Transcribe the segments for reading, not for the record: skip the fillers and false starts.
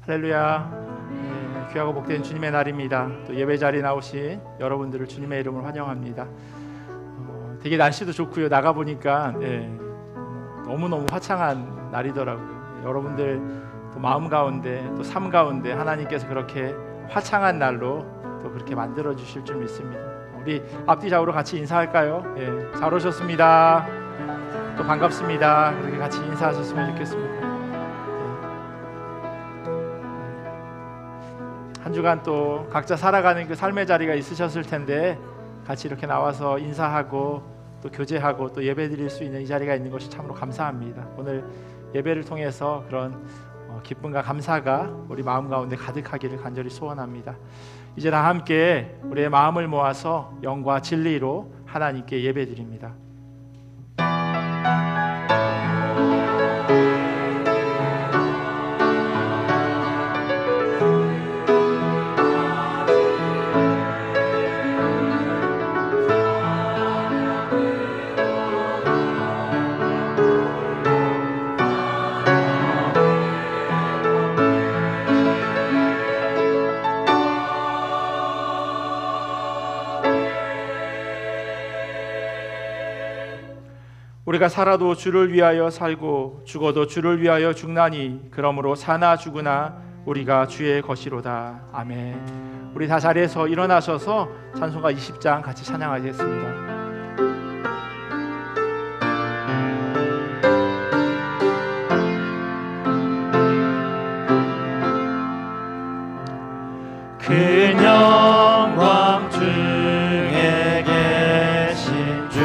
할렐루야. 귀하고 복된 주님의 날입니다. 또 예배 자리에 나오신 여러분들을 주님의 이름으로 환영합니다. 되게 날씨도 좋고요. 나가 보니까 너무너무 화창한 날이더라고요. 여러분들 또 마음 가운데 또 삶 가운데 하나님께서 그렇게 화창한 날로 또 그렇게 만들어 주실 줄 믿습니다. 우리 앞뒤 좌우로 같이 인사할까요? 잘 오셨습니다. 또 반갑습니다. 그렇게 같이 인사하셨으면 좋겠습니다. 한 주간 또 각자 살아가는 그 삶의 자리가 있으셨을 텐데 같이 이렇게 나와서 인사하고 또 교제하고 또 예배드릴 수 있는 이 자리가 있는 것이 참으로 감사합니다. 오늘 예배를 통해서 그런 기쁨과 감사가 우리 마음 가운데 가득하기를 간절히 소원합니다. 이제 다 함께 우리의 마음을 모아서 영과 진리로 하나님께 예배드립니다. 우리가 살아도 주를 위하여 살고 죽어도 주를 위하여 죽나니 그러므로 사나 죽으나 우리가 주의 것이로다. 아멘. 우리 다 자리에서 일어나셔서 찬송가 20장 같이 찬양하겠습니다. 그 영광 중에 계신 주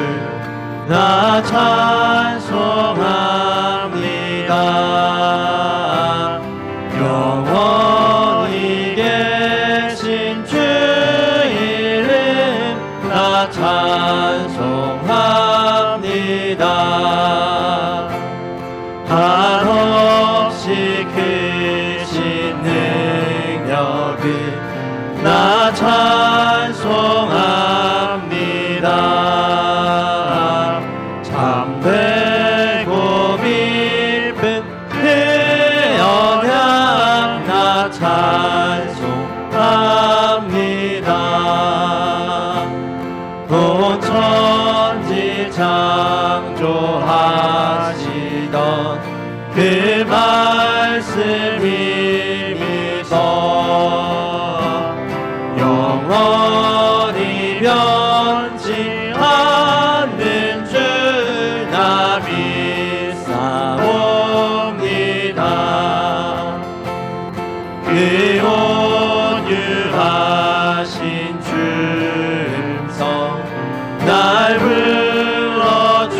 나 찬송합니다. 영원히 계신 주 이름 나 찬송합니다. 한없이 크신 능력을 나 찬송합니다. 참되고 깊은 그 언약 나 찬송합니다. 온 천지 창조하시던 그 말씀이 미서 영원히 변치 않는 줄 나 믿사옵니다. 그 온유하신 주 음성 날 불러주시고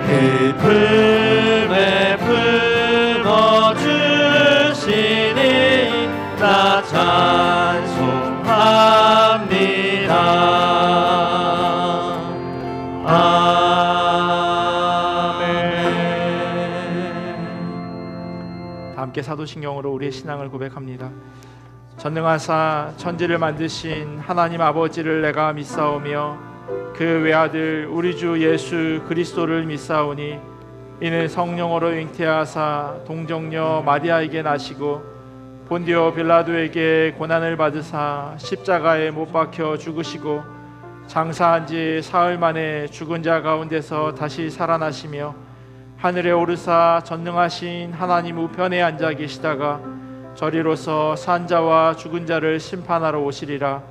그 품에 품어주시니 나 찬송합니다. 다 함께 사도신경으로 우리의 신앙을 고백합니다. 전능하사 천지를 만드신 하나님 아버지를 내가 믿사오며 그 외아들 우리 주 예수 그리스도를 믿사오니 이는 성령으로 잉태하사 동정녀 마리아에게 나시고 본디오 빌라도에게 고난을 받으사 십자가에 못 박혀 죽으시고 장사한 지 사흘 만에 죽은 자 가운데서 다시 살아나시며 하늘에 오르사 전능하신 하나님 우편에 앉아 계시다가 저리로서 산 자와 죽은 자를 심판하러 오시리라.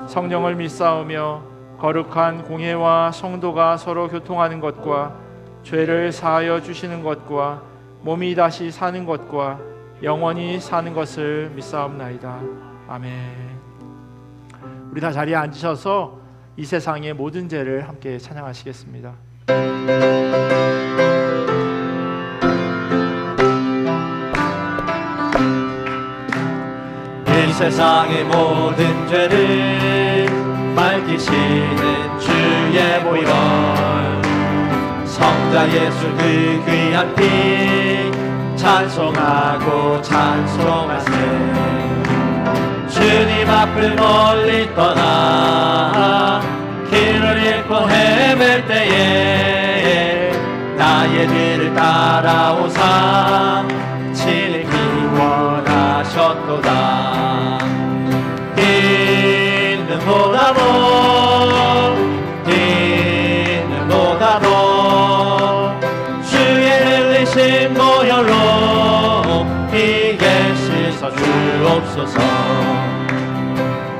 성령을 믿사오며 거룩한 공회와 성도가 서로 교통하는 것과 죄를 사하여 주시는 것과 몸이 다시 사는 것과 영원히 사는 것을 믿사옵나이다. 아멘. 우리 다 자리에 앉으셔서 이 세상의 모든 죄를 함께 찬양하시겠습니다. 이 세상의 모든 죄를 밝히시는 주의 보혈 성자 예수 그 귀한 피 찬송하고 찬송하세. 주님 앞을 멀리 떠나 길을 잃고 헤맬 때에 나의 뒤를 따라오사 주옵소서.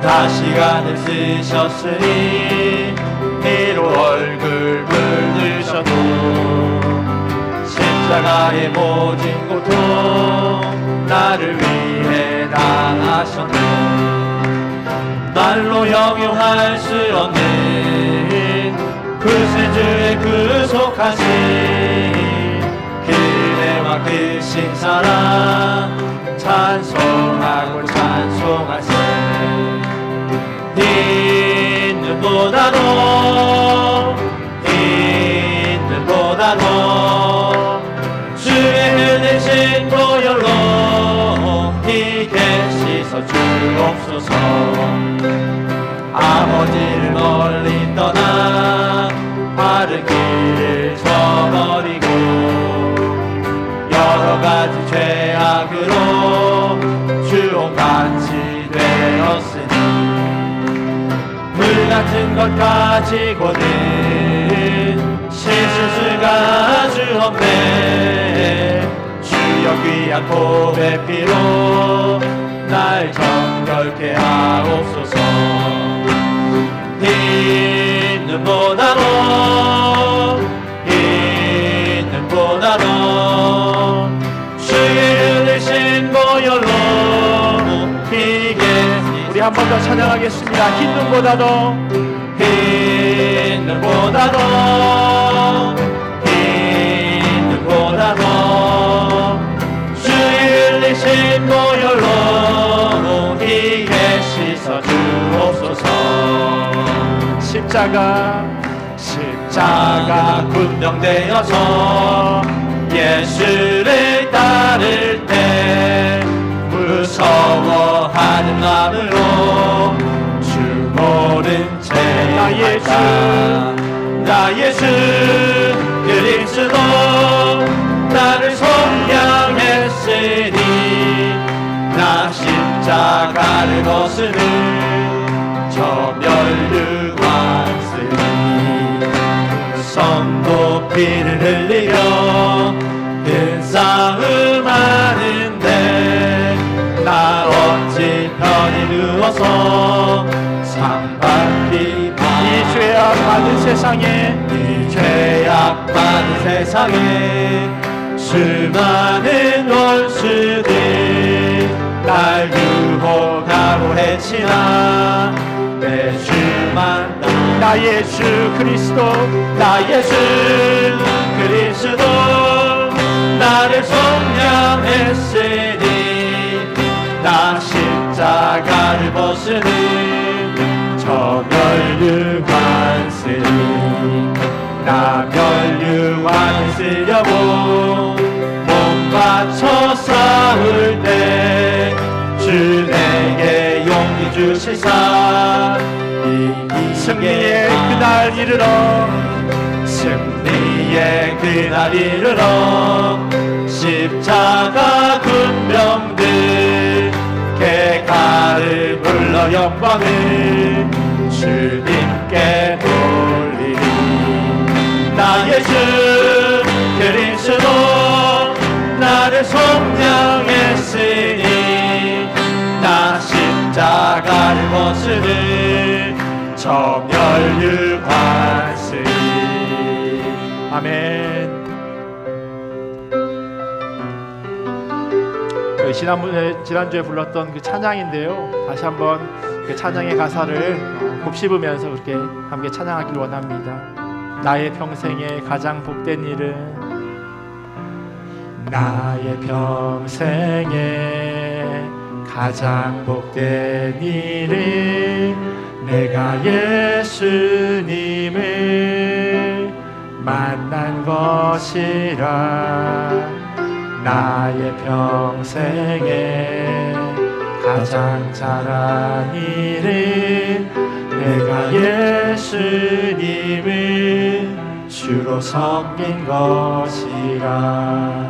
다시간을 쓰셨으니 이로 얼굴 물드셔도 십자가의 모진 고통 나를 위해 당하셨네. 말로 형용할 수 없는 구세주의 구속하신 그대와 크신 사랑 찬송하고 찬송하세. 있는보다도 주의 흘리신 보혈로 희게 씻어 주옵소서. 아버지를 멀리 떠나 바른 길을 저버리고 여러가지 죄악으로 주홍같이 되었으니 물같은 것 가지고는 씻을 수가 주없네. 주여 귀한 보배 피로 날 정결케 하옵소서. 있는보다도 주의 흘리신 보혈로 희게. 우리 한 번 더 찬양하겠습니다. 있는보다도 주의 흘리신 보혈로 희게 씻어 주옵소서. 십자가 군명되어서 예수를 따를 때 무서워하는 마음으로 주 모른 채 나의 주 그리스도 나를 속량했으니 나 십자가를 벗으는 저 멸류관쓰니 선고 피를 흘리며 큰 싸움 하는데 나 어찌 편히 누워서 상받기 이 죄악 많은 세상에 수많은 원수들 날 유혹하고 해치나 내 주만 나의 주 그리스도 나를 속량했으니 나 십자가를 벗으는 저 멸류관쓰니 나 멸류관을 쓰려고 몸 바쳐 싸울 때 주 내게 용기 주시사 승리의 그날 이르러 십자가 군병들 개가를 불러 영광을 주님께 돌리리. 나의 주 그리스도 나를 속량했으니 나 십자가를 벗으는 저 멸류관쓰니. 아멘. 지난주에 불렀던 그 찬양인데요, 다시 한번 그 찬양의 가사를 곱씹으면서 그렇게 함께 찬양하길 원합니다. 나의 평생에 가장 복된 일은 나의 평생에 가장 복된 일은 내가 예수님을 만난 것이라. 나의 평생에 가장 잘한 일은 내가 예수님을 주로 섬긴 것이라.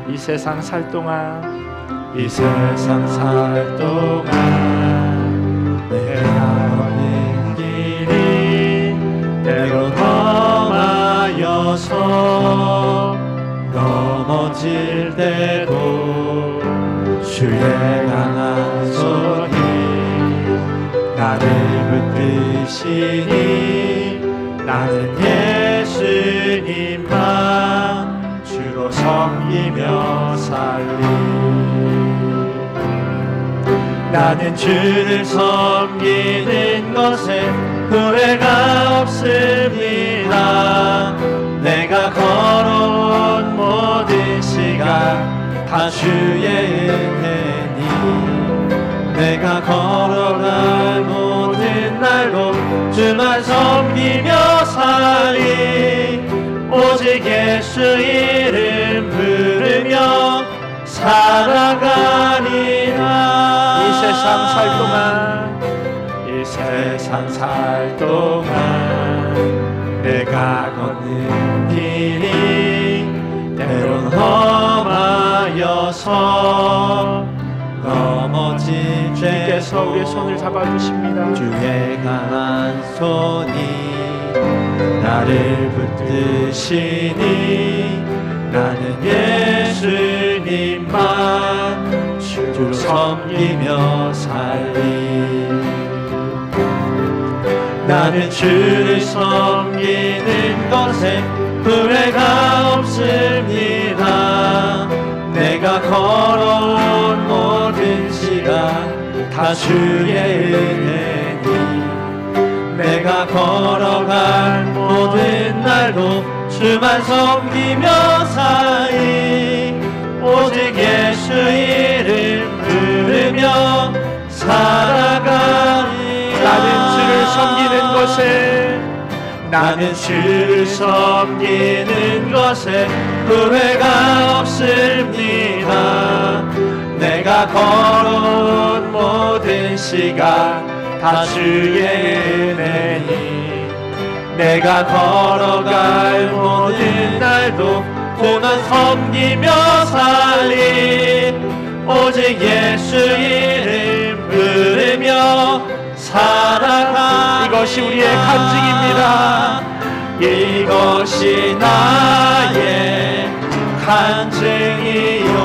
이 세상 살 동안 내가 걷는 길이 때로 험하여서 넘어질 때도 주의 강한 손 붙드시니 나는 예수님만 주로 섬기며 살리. 나는 주를 섬기는 것에 후회가 없습니다. 내가 걸어온 모든 시간 다 주의 은혜니 내가 걸어갈 모든 날도 주만 섬기며 살리. 오직 예수 이름 부르며 살아가리라. 이 세상 살 동안 내가 걷는 길이 때론 험하여서 넘어질 주께서 때도 우리의 손을 잡아주십니다. 주의 강한 손이 나를 붙드시니 나는 예수님만 주로 섬기며 살리. 나는 주를 섬기는 것에 후회가 없습니다. 내가 걸어온 모든 시간 다 주의 은혜니 내가 걸어갈 모든 날도 주만 섬기며 살리. 오직 예수 이름 부르며 살아가리. 나는 주를 섬기는 것에 후회가 없습니다. 내가 걸어온 모든 시간 다 주의 은혜니 내가 걸어갈 모든 날도 주만 섬기며 살리. 오직 예수 이름 부르며 살아가. 이것이 우리의 간증입니다. 이것이 나의 간증이요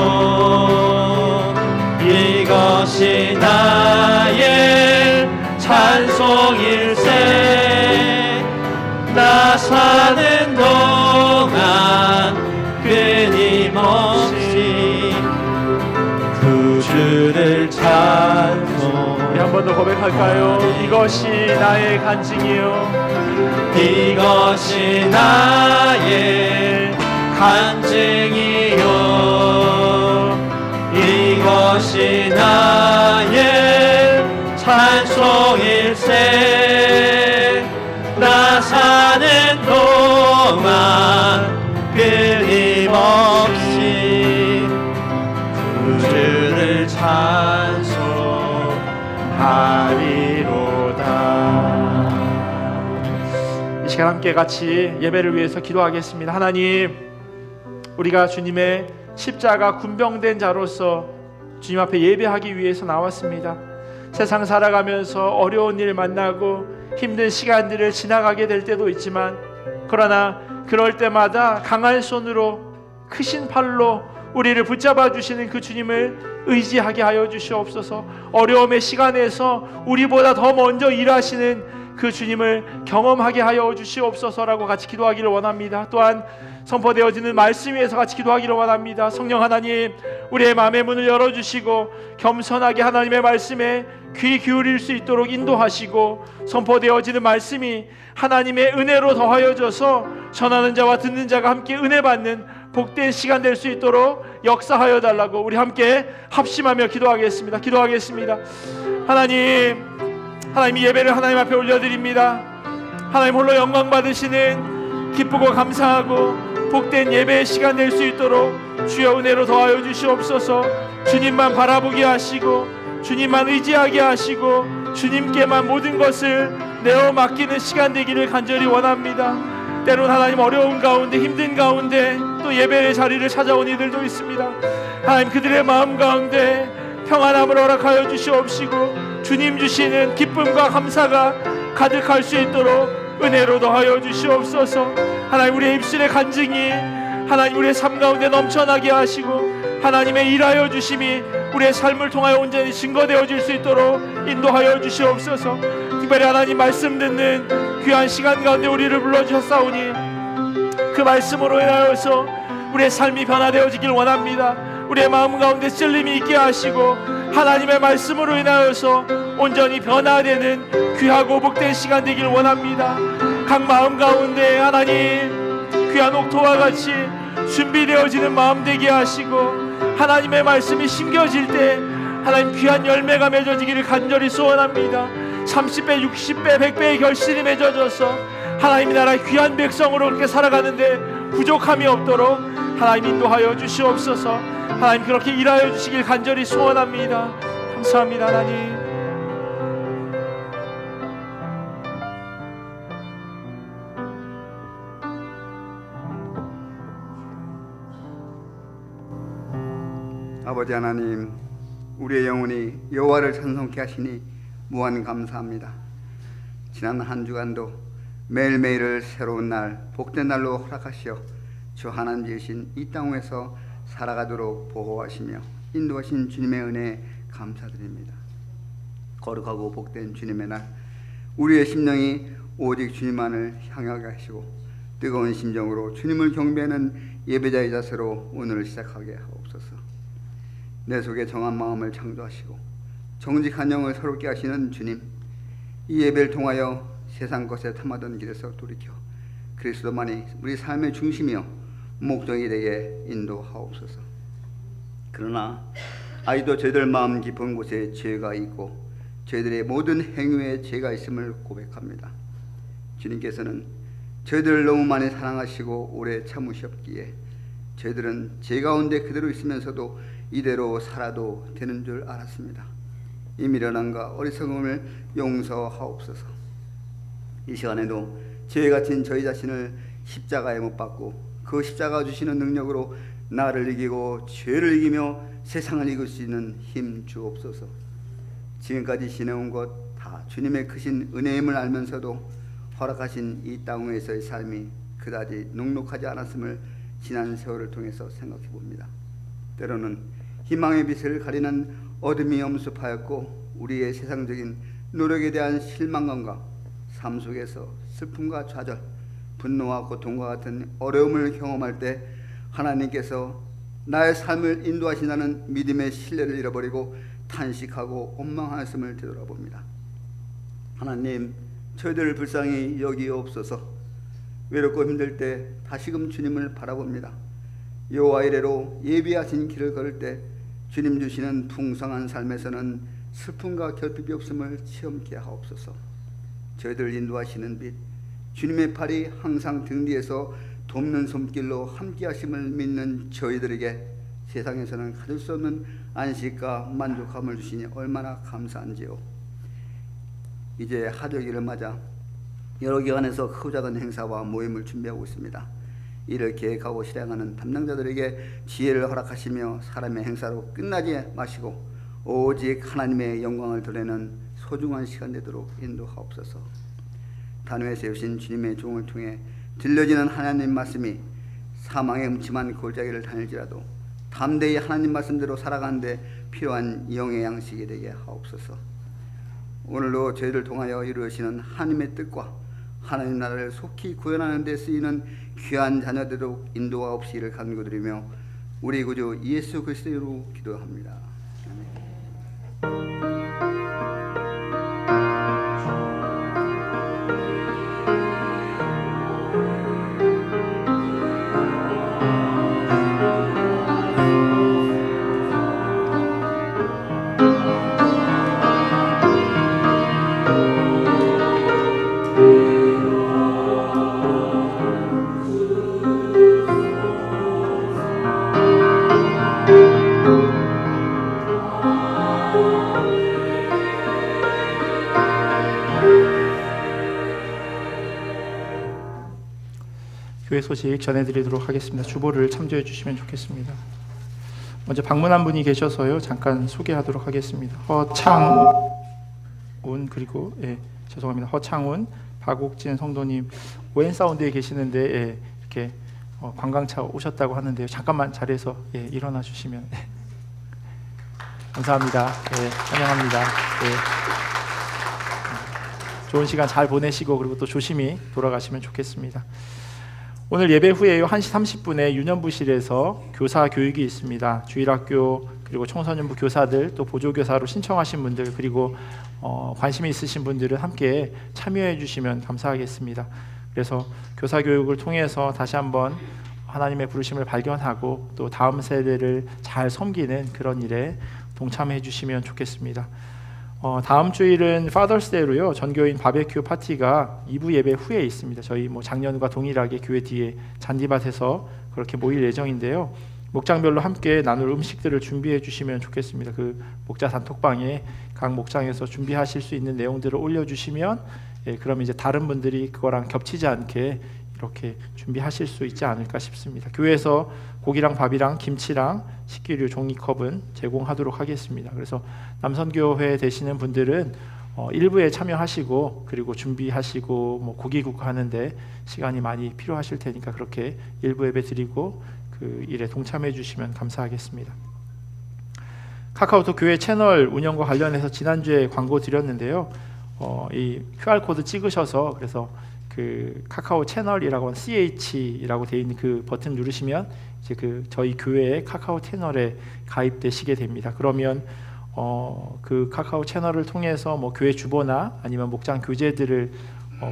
이것이 나의 찬송일세. 나 사는 동안 끊임없이 구주를 찬송. 우리 한 번 더 고백할까요? 이것이 나의 간증이요 이것이 나의 간증이요 이것이 나의 찬송일세. 나 사는 동안 끊임없이 구주를 찬송하리로다. 이 시간 함께 같이 예배를 위해서 기도하겠습니다. 하나님, 우리가 주님의 십자가 군병된 자로서 주님 앞에 예배하기 위해서 나왔습니다. 세상 살아가면서 어려운 일 만나고 힘든 시간들을 지나가게 될 때도 있지만, 그러나 그럴 때마다 강한 손으로 크신 팔로 우리를 붙잡아 주시는 그 주님을 의지하게 하여 주시옵소서. 어려움의 시간에서 우리보다 더 먼저 일하시는 그 주님을 경험하게 하여 주시옵소서라고 같이 기도하기를 원합니다. 또한 선포되어지는 말씀 위에서 같이 기도하기를 원합니다. 성령 하나님, 우리의 마음의 문을 열어주시고 겸손하게 하나님의 말씀에 귀 기울일 수 있도록 인도하시고, 선포되어지는 말씀이 하나님의 은혜로 더하여져서 전하는 자와 듣는 자가 함께 은혜 받는 복된 시간 될 수 있도록 역사하여 달라고 우리 함께 합심하며 기도하겠습니다. 하나님, 이 예배를 하나님 앞에 올려드립니다. 하나님 홀로 영광 받으시는 기쁘고 감사하고 복된 예배의 시간 될 수 있도록 주여 은혜로 더하여 주시옵소서. 주님만 바라보게 하시고 주님만 의지하게 하시고 주님께만 모든 것을 내어 맡기는 시간 되기를 간절히 원합니다. 때론 하나님 어려운 가운데 힘든 가운데 또 예배의 자리를 찾아온 이들도 있습니다. 하나님 그들의 마음 가운데 평안함을 허락하여 주시옵시고 주님 주시는 기쁨과 감사가 가득할 수 있도록 은혜로 더하여 주시옵소서. 하나님 우리의 입술의 간증이 하나님 우리의 삶 가운데 넘쳐나게 하시고 하나님의 일하여 주심이 우리의 삶을 통하여 온전히 증거되어질 수 있도록 인도하여 주시옵소서. 특별히 하나님 말씀 듣는 귀한 시간 가운데 우리를 불러주셨사오니 그 말씀으로 인하여서 우리의 삶이 변화되어지길 원합니다. 우리의 마음 가운데 찔림이 있게 하시고 하나님의 말씀으로 인하여서 온전히 변화되는 귀하고 복된 시간 되길 원합니다. 각 마음 가운데 하나님 귀한 옥토와 같이 준비되어지는 마음 되게 하시고 하나님의 말씀이 심겨질 때 하나님 귀한 열매가 맺어지기를 간절히 소원합니다. 30배, 60배, 100배의 결실이 맺어져서 하나님의 나라의 귀한 백성으로 그렇게 살아가는데 부족함이 없도록 하나님 인도하여 주시옵소서. 하나님 그렇게 일하여 주시길 간절히 소원합니다. 감사합니다. 하나님. 아버지 하나님, 우리의 영혼이 여호와를 찬송케 하시니 무한 감사합니다. 지난 한 주간도 매일매일을 새로운 날, 복된 날로 허락하시어 주 하나님 지으신 이 땅에서 살아가도록 보호하시며 인도하신 주님의 은혜에 감사드립니다. 거룩하고 복된 주님의 날, 우리의 심령이 오직 주님만을 향하게 하시고 뜨거운 심정으로 주님을 경배하는 예배자의 자세로 오늘을 시작하게 하옵소서. 내 속에 정한 마음을 창조하시고 정직한 영을 새롭게 하시는 주님, 이 예배를 통하여 세상 것에 탐하던 길에서 돌이켜 그리스도만이 우리 삶의 중심이요 목적이 되게 인도하옵소서. 그러나 아직도 저희들 마음 깊은 곳에 죄가 있고 저희들의 모든 행위에 죄가 있음을 고백합니다. 주님께서는 저희들을 너무 많이 사랑하시고 오래 참으셨기에 저희들은 죄 가운데 그대로 있으면서도 이대로 살아도 되는 줄 알았습니다. 이 미련함과 어리석음을 용서하옵소서. 이 시간에도 죄에 갇힌 저희 자신을 십자가에 못 박고 그 십자가 주시는 능력으로 나를 이기고 죄를 이기며 세상을 이길 수 있는 힘 주옵소서. 지금까지 지내온 것 다 주님의 크신 은혜임을 알면서도 허락하신 이 땅 위에서의 삶이 그다지 녹록하지 않았음을 지난 세월을 통해서 생각해 봅니다. 때로는 희망의 빛을 가리는 어둠이 엄습하였고 우리의 세상적인 노력에 대한 실망감과 삶 속에서 슬픔과 좌절, 분노와 고통과 같은 어려움을 경험할 때 하나님께서 나의 삶을 인도하신다는 믿음의 신뢰를 잃어버리고 탄식하고 원망하였음을 되돌아봅니다. 하나님, 저희들을 불쌍히 여기옵소서. 외롭고 힘들 때 다시금 주님을 바라봅니다. 여호와 이레로 예비하신 길을 걸을 때 주님 주시는 풍성한 삶에서는 슬픔과 결핍이 없음을 체험케 하옵소서. 저희들 인도하시는 빛, 주님의 팔이 항상 등 뒤에서 돕는 손길로 함께 하심을 믿는 저희들에게 세상에서는 가질 수 없는 안식과 만족감을 주시니 얼마나 감사한지요. 이제 하절기를 맞아 여러 기관에서 크고 작은 행사와 모임을 준비하고 있습니다. 이를 계획하고 실행하는 담당자들에게 지혜를 허락하시며 사람의 행사로 끝나지 마시고 오직 하나님의 영광을 드러내는 소중한 시간 되도록 인도하옵소서. 단위에 세우신 주님의 종을 통해 들려지는 하나님 말씀이 사망의 음침한 골짜기를 다닐지라도 담대히 하나님 말씀대로 살아가는 데 필요한 영의 양식이 되게 하옵소서. 오늘도 저희를 통하여 이루어지는 하나님의 뜻과 하나님 나라를 속히 구현하는 데 쓰이는 귀한 자녀되도록 인도가 없이를 간구드리며 우리 구주 예수 그리스도로 기도합니다. 아멘. 교회 소식 전해드리도록 하겠습니다. 주보를 참조해 주시면 좋겠습니다. 먼저 방문한 분이 계셔서요. 잠깐 소개하도록 하겠습니다. 허창운 그리고 죄송합니다. 허창운, 박옥진 성도님 오엔사운드에 계시는데 이렇게 관광차 오셨다고 하는데요. 잠깐만 자리에서 일어나 주시면 감사합니다. 환영합니다. 좋은 시간 잘 보내시고 그리고 또 조심히 돌아가시면 좋겠습니다. 오늘 예배 후에 1시 30분에 유년부실에서 교사 교육이 있습니다. 주일학교 그리고 청소년부 교사들 또 보조교사로 신청하신 분들 그리고 관심이 있으신 분들은 함께 참여해 주시면 감사하겠습니다. 그래서 교사 교육을 통해서 다시 한번 하나님의 부르심을 발견하고 또 다음 세대를 잘 섬기는 그런 일에 동참해 주시면 좋겠습니다. 다음 주일은 파더스데이로요. 전교인 바베큐 파티가 2부 예배 후에 있습니다. 저희 작년과 동일하게 교회 뒤에 잔디밭에서 그렇게 모일 예정인데요. 목장별로 함께 나눌 음식들을 준비해 주시면 좋겠습니다. 그 목자 단톡방에 각 목장에서 준비하실 수 있는 내용들을 올려주시면 그럼 이제 다른 분들이 그거랑 겹치지 않게 이렇게 준비하실 수 있지 않을까 싶습니다. 교회에서 고기랑 밥이랑 김치랑 식기류 종이컵은 제공하도록 하겠습니다. 그래서 남선교회 되시는 분들은 일부에 참여하시고 그리고 준비하시고 고기국 하는데 시간이 많이 필요하실 테니까 그렇게 일부 예배 드리고 그 일에 동참해 주시면 감사하겠습니다. 카카오톡 교회 채널 운영과 관련해서 지난주에 광고 드렸는데요. 이 QR코드 찍으셔서 그래서 그 카카오 채널이라고 하는 CH라고 되어 있는 그 버튼 누르시면 이제 그 저희 교회의 카카오 채널에 가입되시게 됩니다. 그러면 그 카카오 채널을 통해서 교회 주보나 아니면 목장 교재들을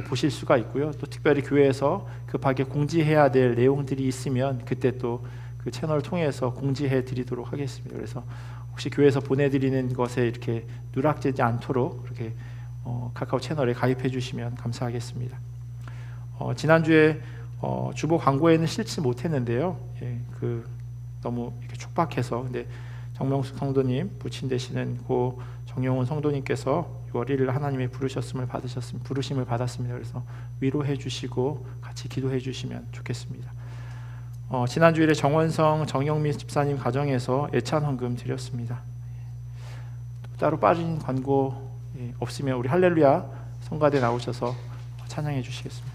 보실 수가 있고요. 또 특별히 교회에서 급하게 공지해야 될 내용들이 있으면 그때 또 그 채널을 통해서 공지해 드리도록 하겠습니다. 그래서 혹시 교회에서 보내드리는 것에 이렇게 누락되지 않도록 이렇게 카카오 채널에 가입해 주시면 감사하겠습니다. 지난주에 주보 광고에는 실지 못했는데요. 그 너무 이렇게 촉박해서 근데 정명숙 성도님 부친 되시는 고 정용훈 성도님께서 6월 1일 하나님의 부르심을 받았습니다. 그래서 위로해 주시고 같이 기도해 주시면 좋겠습니다. 지난주일에 정원성 정영민 집사님 가정에서 애찬 헌금 드렸습니다. 따로 빠진 광고 없으면 우리 할렐루야 성가대 나오셔서 찬양해 주시겠습니다.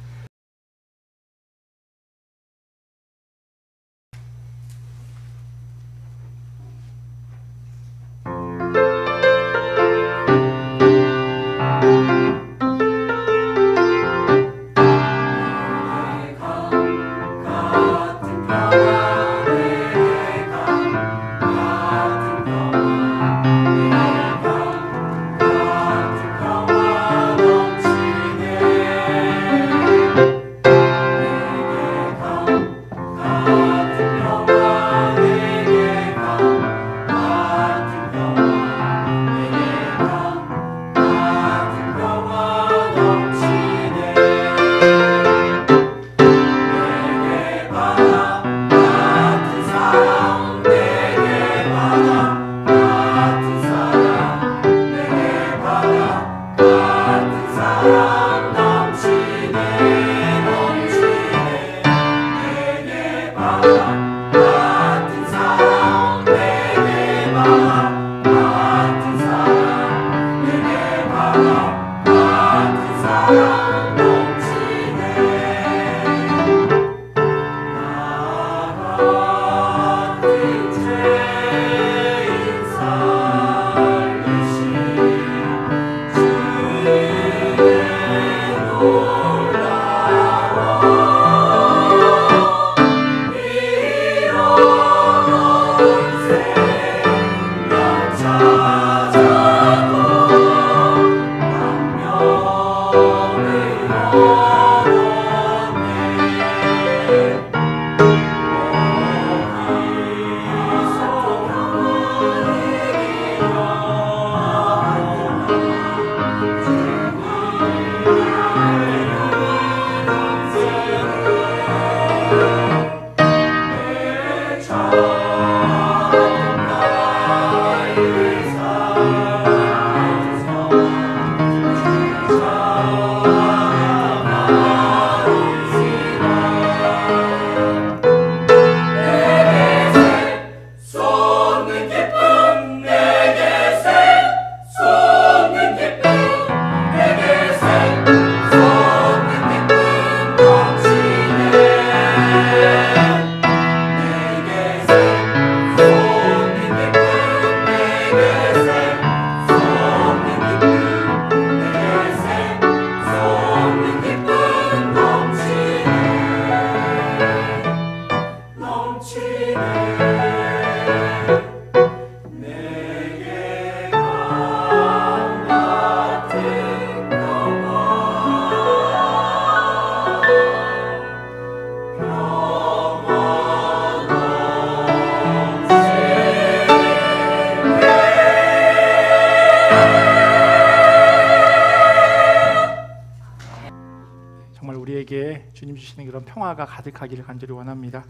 정말 우리에게 주님 주시는 그런 평화가 가득하기를 간절히 원합니다.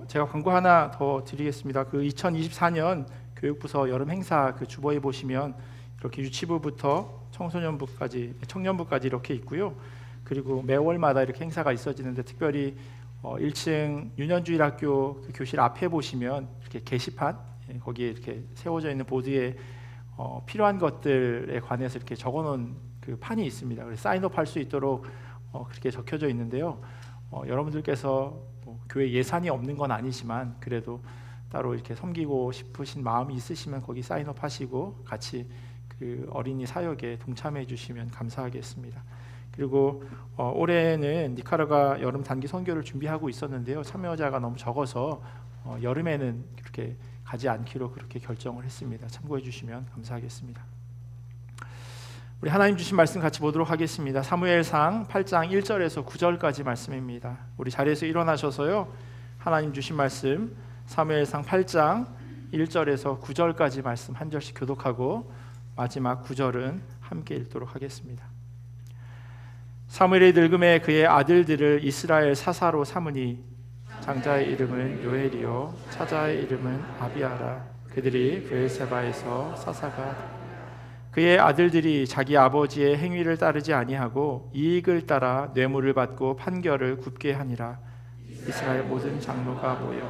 제가 광고 하나 더 드리겠습니다. 그 2024년 교육부서 여름 행사 그 주보에 보시면 이렇게 유치부부터 청년부까지 이렇게 있고요. 그리고 매월마다 이렇게 행사가 있어지는데 특별히 1층 유년주일학교 그 교실 앞에 보시면 이렇게 게시판 거기에 이렇게 세워져 있는 보드에 필요한 것들에 관해서 이렇게 적어놓은 그 판이 있습니다. 그래서 사인업 할 수 있도록 그렇게 적혀져 있는데요. 여러분들께서 교회 예산이 없는 건 아니지만 그래도 따로 이렇게 섬기고 싶으신 마음이 있으시면 거기 사인업 하시고 같이 그 어린이 사역에 동참해 주시면 감사하겠습니다. 그리고 올해는 니카라과 여름 단기 선교를 준비하고 있었는데요. 참여자가 너무 적어서 여름에는 그렇게 가지 않기로 그렇게 결정을 했습니다. 참고해 주시면 감사하겠습니다. 우리 하나님 주신 말씀 같이 보도록 하겠습니다. 사무엘상 8장 1절에서 9절까지 말씀입니다. 우리 자리에서 일어나셔서요. 하나님 주신 말씀 사무엘상 8장 1절에서 9절까지 말씀 한 절씩 교독하고 마지막 9절은 함께 읽도록 하겠습니다. 사무엘이 늙음에 그의 아들들을 이스라엘 사사로 삼으니 장자의 이름은 요엘이요 차자의 이름은 아비아라. 그들이 브엘세바에서 사사가 그의 아들들이 자기 아버지의 행위를 따르지 아니하고 이익을 따라 뇌물을 받고 판결을 굽게 하니라. 이스라엘 모든 장로가 모여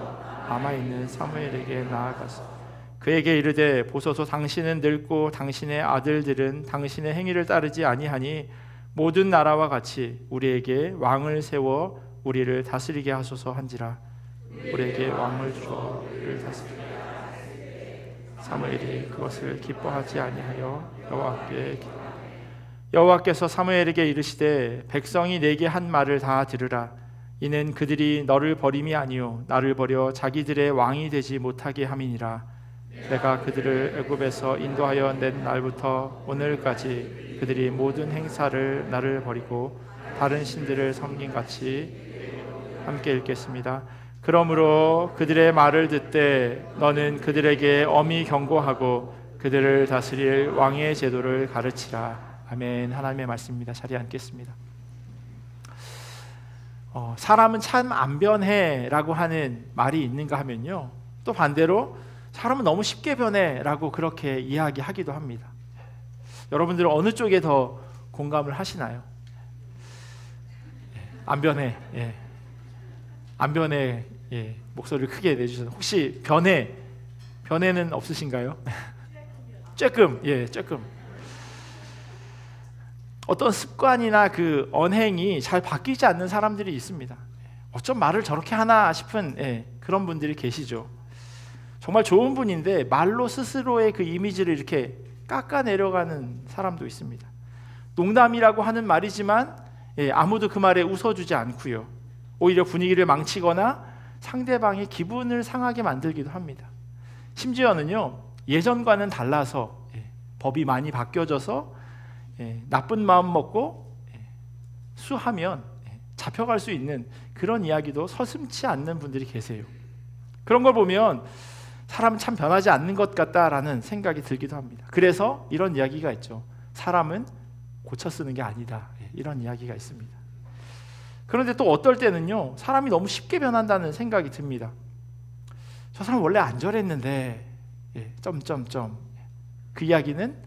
아마 있는 사무엘에게 나아가서 그에게 이르되 보소서 당신은 늙고 당신의 아들들은 당신의 행위를 따르지 아니하니 모든 나라와 같이 우리에게 왕을 세워 우리를 다스리게 하소서 한지라. 우리에게 왕을 주어 우리를 다스리게. 사무엘이 그것을 기뻐하지 아니하여 여호와께서 사무엘에게 이르시되 백성이 내게 한 말을 다 들으라. 이는 그들이 너를 버림이 아니요 나를 버려 자기들의 왕이 되지 못하게 함이니라. 내가 그들을 애굽에서 인도하여 낸 날부터 오늘까지 그들이 모든 행사를 나를 버리고 다른 신들을 섬긴 같이 함께 읽겠습니다. 그러므로 그들의 말을 듣되 너는 그들에게 엄히 경고하고 그들을 다스릴 왕의 제도를 가르치라. 아멘. 하나님의 말씀입니다. 자리에 앉겠습니다. 사람은 참 안 변해라고 하는 말이 있는가 하면요, 또 반대로 사람은 너무 쉽게 변해라고 그렇게 이야기하기도 합니다. 여러분들은 어느 쪽에 더 공감을 하시나요? 안 변해. 안 변해. 목소리를 크게 내주셔서 혹시 변해는 없으신가요? 조금. 어떤 습관이나 그 언행이 잘 바뀌지 않는 사람들이 있습니다. 어쩜 말을 저렇게 하나 싶은 그런 분들이 계시죠. 정말 좋은 분인데 말로 스스로의 그 이미지를 이렇게 깎아내려가는 사람도 있습니다. 농담이라고 하는 말이지만 아무도 그 말에 웃어주지 않고요, 오히려 분위기를 망치거나 상대방의 기분을 상하게 만들기도 합니다. 심지어는요, 예전과는 달라서 법이 많이 바뀌어져서 나쁜 마음 먹고 수하면 잡혀갈 수 있는 그런 이야기도 서슴지 않는 분들이 계세요. 그런 걸 보면 사람은 참 변하지 않는 것 같다라는 생각이 들기도 합니다. 그래서 이런 이야기가 있죠. 사람은 고쳐 쓰는 게 아니다. 이런 이야기가 있습니다. 그런데 또 어떨 때는요, 사람이 너무 쉽게 변한다는 생각이 듭니다. 저 사람 원래 안 저랬는데 그 이야기는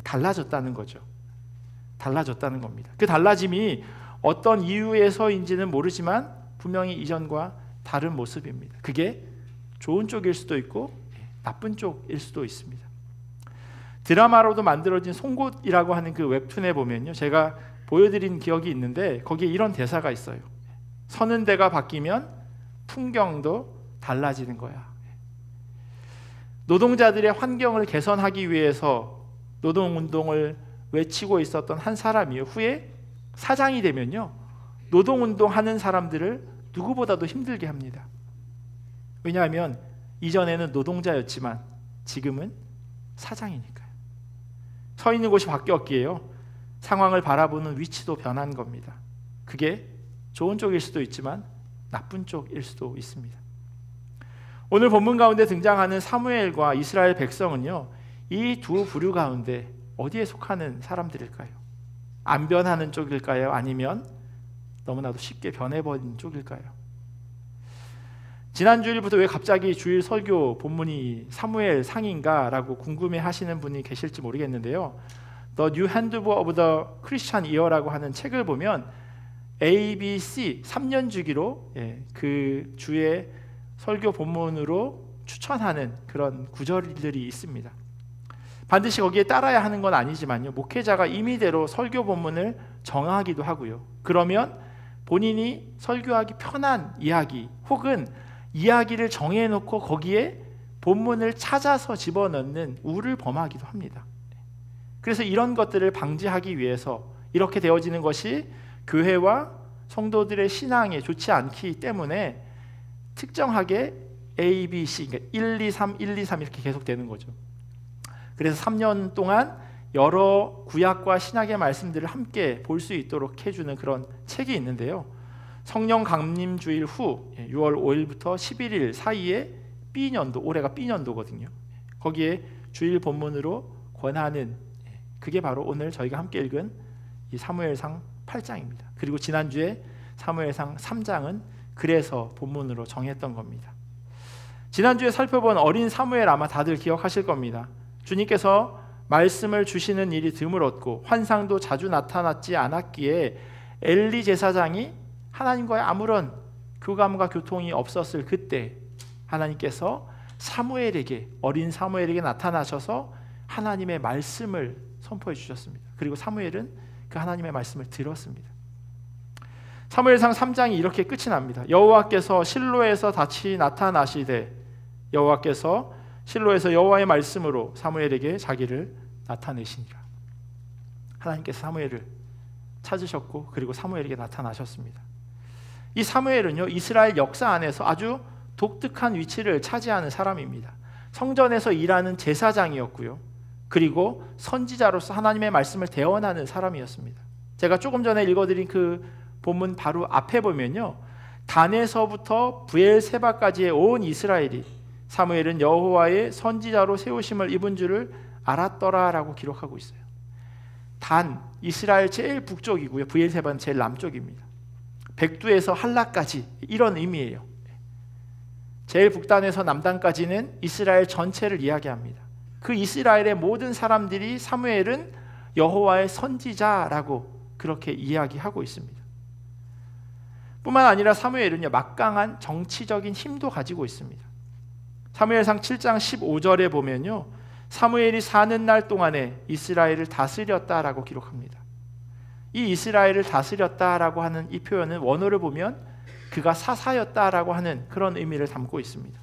달라졌다는 거죠. 달라졌다는 겁니다. 그 달라짐이 어떤 이유에서인지는 모르지만 분명히 이전과 다른 모습입니다. 그게 좋은 쪽일 수도 있고 나쁜 쪽일 수도 있습니다. 드라마로도 만들어진 송곳이라고 하는 그 웹툰에 보면요, 제가 보여드린 기억이 있는데 거기에 이런 대사가 있어요. 서는 데가 바뀌면 풍경도 달라지는 거야. 노동자들의 환경을 개선하기 위해서 노동운동을 외치고 있었던 한 사람이요, 후에 사장이 되면요, 노동운동하는 사람들을 누구보다도 힘들게 합니다. 왜냐하면 이전에는 노동자였지만 지금은 사장이니까요. 서 있는 곳이 바뀌었기에요, 상황을 바라보는 위치도 변한 겁니다. 그게 좋은 쪽일 수도 있지만 나쁜 쪽일 수도 있습니다. 오늘 본문 가운데 등장하는 사무엘과 이스라엘 백성은요, 이 두 부류 가운데 어디에 속하는 사람들일까요? 안 변하는 쪽일까요? 아니면 너무나도 쉽게 변해버린 쪽일까요? 지난 주일부터 왜 갑자기 주일 설교 본문이 사무엘 상인가 라고 궁금해하시는 분이 계실지 모르겠는데요, The New Handbook of the Christian Year라고 하는 책을 보면 ABC 3년 주기로 그 주의 설교 본문으로 추천하는 그런 구절들이 있습니다. 반드시 거기에 따라야 하는 건 아니지만요, 목회자가 임의대로 설교 본문을 정하기도 하고요, 그러면 본인이 설교하기 편한 이야기 혹은 이야기를 정해놓고 거기에 본문을 찾아서 집어넣는 우를 범하기도 합니다. 그래서 이런 것들을 방지하기 위해서 이렇게 되어지는 것이 교회와 성도들의 신앙에 좋지 않기 때문에 특정하게 A, B, C, 그러니까 1, 2, 3, 1, 2, 3 이렇게 계속 되는 거죠. 그래서 3년 동안 여러 구약과 신약의 말씀들을 함께 볼 수 있도록 해주는 그런 책이 있는데요, 성령 강림 주일 후 6월 5일부터 11일 사이에 B년도, 올해가 B년도거든요. 거기에 주일 본문으로 권하는, 그게 바로 오늘 저희가 함께 읽은 이 사무엘상 8장입니다. 그리고 지난주에 사무엘상 3장은 그래서 본문으로 정했던 겁니다. 지난주에 살펴본 어린 사무엘 아마 다들 기억하실 겁니다. 주님께서 말씀을 주시는 일이 드물었고 환상도 자주 나타났지 않았기에 엘리 제사장이 하나님과의 아무런 교감과 교통이 없었을 그때 하나님께서 사무엘에게, 어린 사무엘에게 나타나셔서 하나님의 말씀을 선포해 주셨습니다. 그리고 사무엘은 그 하나님의 말씀을 들었습니다. 사무엘상 3장이 이렇게 끝이 납니다. 여호와께서 실로에서 다시 나타나시되, 여호와께서 실로에서 여호와의 말씀으로 사무엘에게 자기를 나타내시니라. 하나님께서 사무엘을 찾으셨고 그리고 사무엘에게 나타나셨습니다. 이 사무엘은요, 이스라엘 역사 안에서 아주 독특한 위치를 차지하는 사람입니다. 성전에서 일하는 제사장이었고요, 그리고 선지자로서 하나님의 말씀을 대언하는 사람이었습니다. 제가 조금 전에 읽어드린 그 본문 바로 앞에 보면요, 단에서부터 브엘세바까지의 온 이스라엘이 사무엘은 여호와의 선지자로 세우심을 입은 줄을 알았더라라고 기록하고 있어요. 단, 이스라엘 제일 북쪽이고요, 브엘세바는 제일 남쪽입니다. 백두에서 할라까지 이런 의미예요. 제일 북단에서 남단까지는 이스라엘 전체를 이야기합니다. 그 이스라엘의 모든 사람들이 사무엘은 여호와의 선지자라고 그렇게 이야기하고 있습니다. 뿐만 아니라 사무엘은요, 막강한 정치적인 힘도 가지고 있습니다. 사무엘상 7장 15절에 보면요, 사무엘이 사는 날 동안에 이스라엘을 다스렸다라고 기록합니다. 이 이스라엘을 다스렸다라고 하는 이 표현은 원어를 보면 그가 사사였다라고 하는 그런 의미를 담고 있습니다.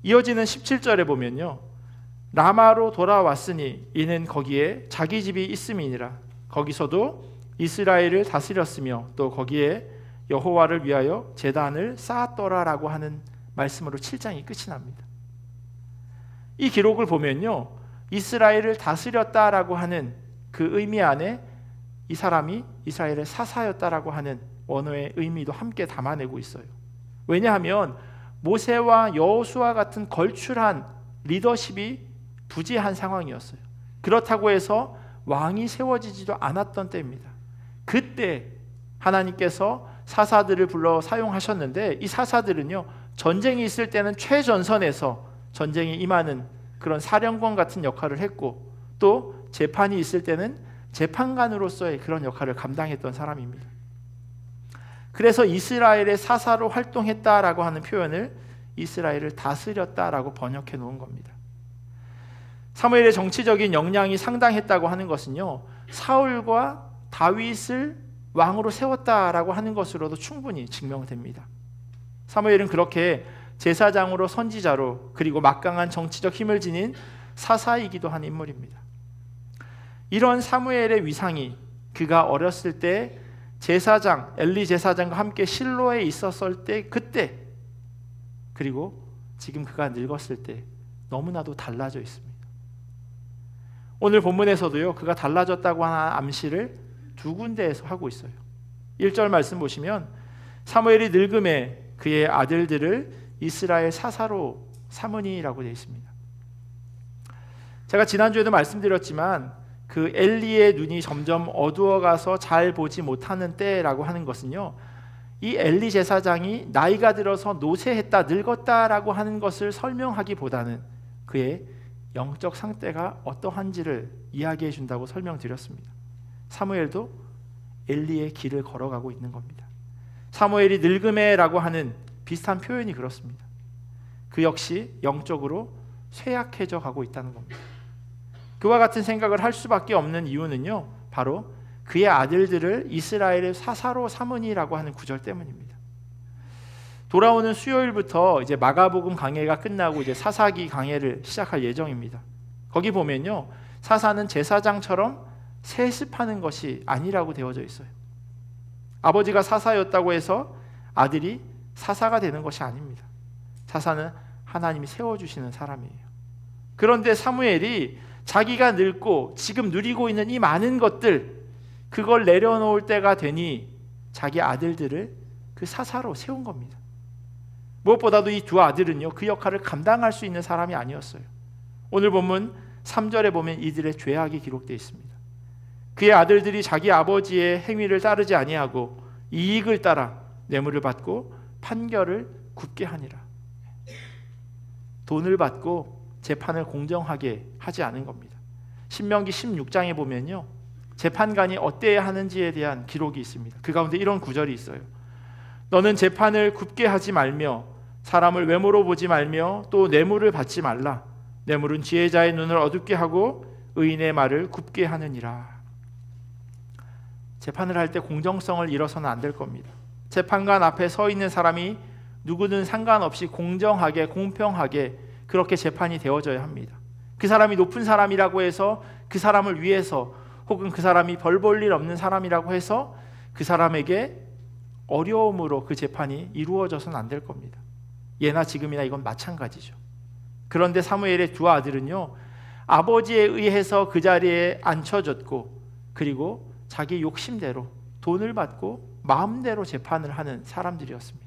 이어지는 17절에 보면요, 라마로 돌아왔으니 이는 거기에 자기 집이 있음이니라. 거기서도 이스라엘을 다스렸으며 또 거기에 여호와를 위하여 제단을 쌓았더라라고 하는 말씀으로 7장이 끝이 납니다. 이 기록을 보면요, 이스라엘을 다스렸다라고 하는 그 의미 안에 이 사람이 이스라엘의 사사였다라고 하는 원어의 의미도 함께 담아내고 있어요. 왜냐하면 모세와 여호수아 같은 걸출한 리더십이 부재한 상황이었어요. 그렇다고 해서 왕이 세워지지도 않았던 때입니다. 그때 하나님께서 사사들을 불러 사용하셨는데, 이 사사들은요, 전쟁이 있을 때는 최전선에서 전쟁이 임하는 그런 사령관 같은 역할을 했고, 또 재판이 있을 때는 재판관으로서의 그런 역할을 감당했던 사람입니다. 그래서 이스라엘의 사사로 활동했다라고 하는 표현을 이스라엘을 다스렸다라고 번역해 놓은 겁니다. 사무엘의 정치적인 역량이 상당했다고 하는 것은요, 사울과 다윗을 왕으로 세웠다라고 하는 것으로도 충분히 증명됩니다. 사무엘은 그렇게 제사장으로, 선지자로, 그리고 막강한 정치적 힘을 지닌 사사이기도 한 인물입니다. 이런 사무엘의 위상이 그가 어렸을 때 제사장, 엘리 제사장과 함께 실로에 있었을 때 그때, 그리고 지금 그가 늙었을 때 너무나도 달라져 있습니다. 오늘 본문에서도요, 그가 달라졌다고 하는 암시를 두 군데에서 하고 있어요. 1절 말씀 보시면 사무엘이 늙음에 그의 아들들을 이스라엘 사사로 삼으니라고 되어 있습니다. 제가 지난주에도 말씀드렸지만 그 엘리의 눈이 점점 어두워가서 잘 보지 못하는 때라고 하는 것은요, 이 엘리 제사장이 나이가 들어서 노쇠했다, 늙었다라고 하는 것을 설명하기보다는 그의 영적 상태가 어떠한지를 이야기해 준다고 설명드렸습니다. 사무엘도 엘리의 길을 걸어가고 있는 겁니다. 사무엘이 늙음에라고 하는 비슷한 표현이 그렇습니다. 그 역시 영적으로 쇠약해져 가고 있다는 겁니다. 그와 같은 생각을 할 수밖에 없는 이유는요, 바로 그의 아들들을 이스라엘의 사사로 삼으니라고 하는 구절 때문입니다. 돌아오는 수요일부터 이제 마가복음 강해가 끝나고 이제 사사기 강해를 시작할 예정입니다. 거기 보면요, 사사는 제사장처럼 세습하는 것이 아니라고 되어져 있어요. 아버지가 사사였다고 해서 아들이 사사가 되는 것이 아닙니다. 사사는 하나님이 세워주시는 사람이에요. 그런데 사무엘이 자기가 늙고 지금 누리고 있는 이 많은 것들, 그걸 내려놓을 때가 되니 자기 아들들을 그 사사로 세운 겁니다. 무엇보다도 이 두 아들은요, 그 역할을 감당할 수 있는 사람이 아니었어요. 오늘 본문 3절에 보면 이들의 죄악이 기록되어 있습니다. 그의 아들들이 자기 아버지의 행위를 따르지 아니하고 이익을 따라 뇌물을 받고 판결을 굽게 하니라. 돈을 받고 재판을 공정하게 하지 않은 겁니다. 신명기 16장에 보면요, 재판관이 어때야 하는지에 대한 기록이 있습니다. 그 가운데 이런 구절이 있어요. 너는 재판을 굽게 하지 말며 사람을 외모로 보지 말며 또 뇌물을 받지 말라. 뇌물은 지혜자의 눈을 어둡게 하고 의인의 말을 굽게 하느니라. 재판을 할 때 공정성을 잃어서는 안 될 겁니다. 재판관 앞에 서 있는 사람이 누구든 상관없이 공정하게 공평하게 그렇게 재판이 되어져야 합니다. 그 사람이 높은 사람이라고 해서 그 사람을 위해서, 혹은 그 사람이 벌 볼 일 없는 사람이라고 해서 그 사람에게 어려움으로 그 재판이 이루어져서는 안 될 겁니다. 예나 지금이나 이건 마찬가지죠. 그런데 사무엘의 두 아들은요, 아버지에 의해서 그 자리에 앉혀졌고, 그리고 자기 욕심대로 돈을 받고 마음대로 재판을 하는 사람들이었습니다.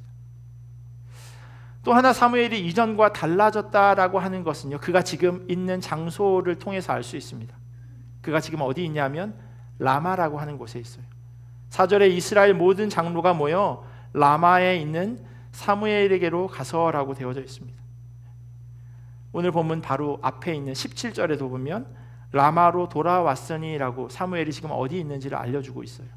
또 하나 사무엘이 이전과 달라졌다라고 하는 것은요, 그가 지금 있는 장소를 통해서 알 수 있습니다. 그가 지금 어디 있냐면 라마라고 하는 곳에 있어요. 4절에 이스라엘 모든 장로가 모여 라마에 있는 사무엘에게로 가서라고 되어져 있습니다. 오늘 본문 바로 앞에 있는 17절에도 보면 라마로 돌아왔으니라고 사무엘이 지금 어디 있는지를 알려주고 있어요.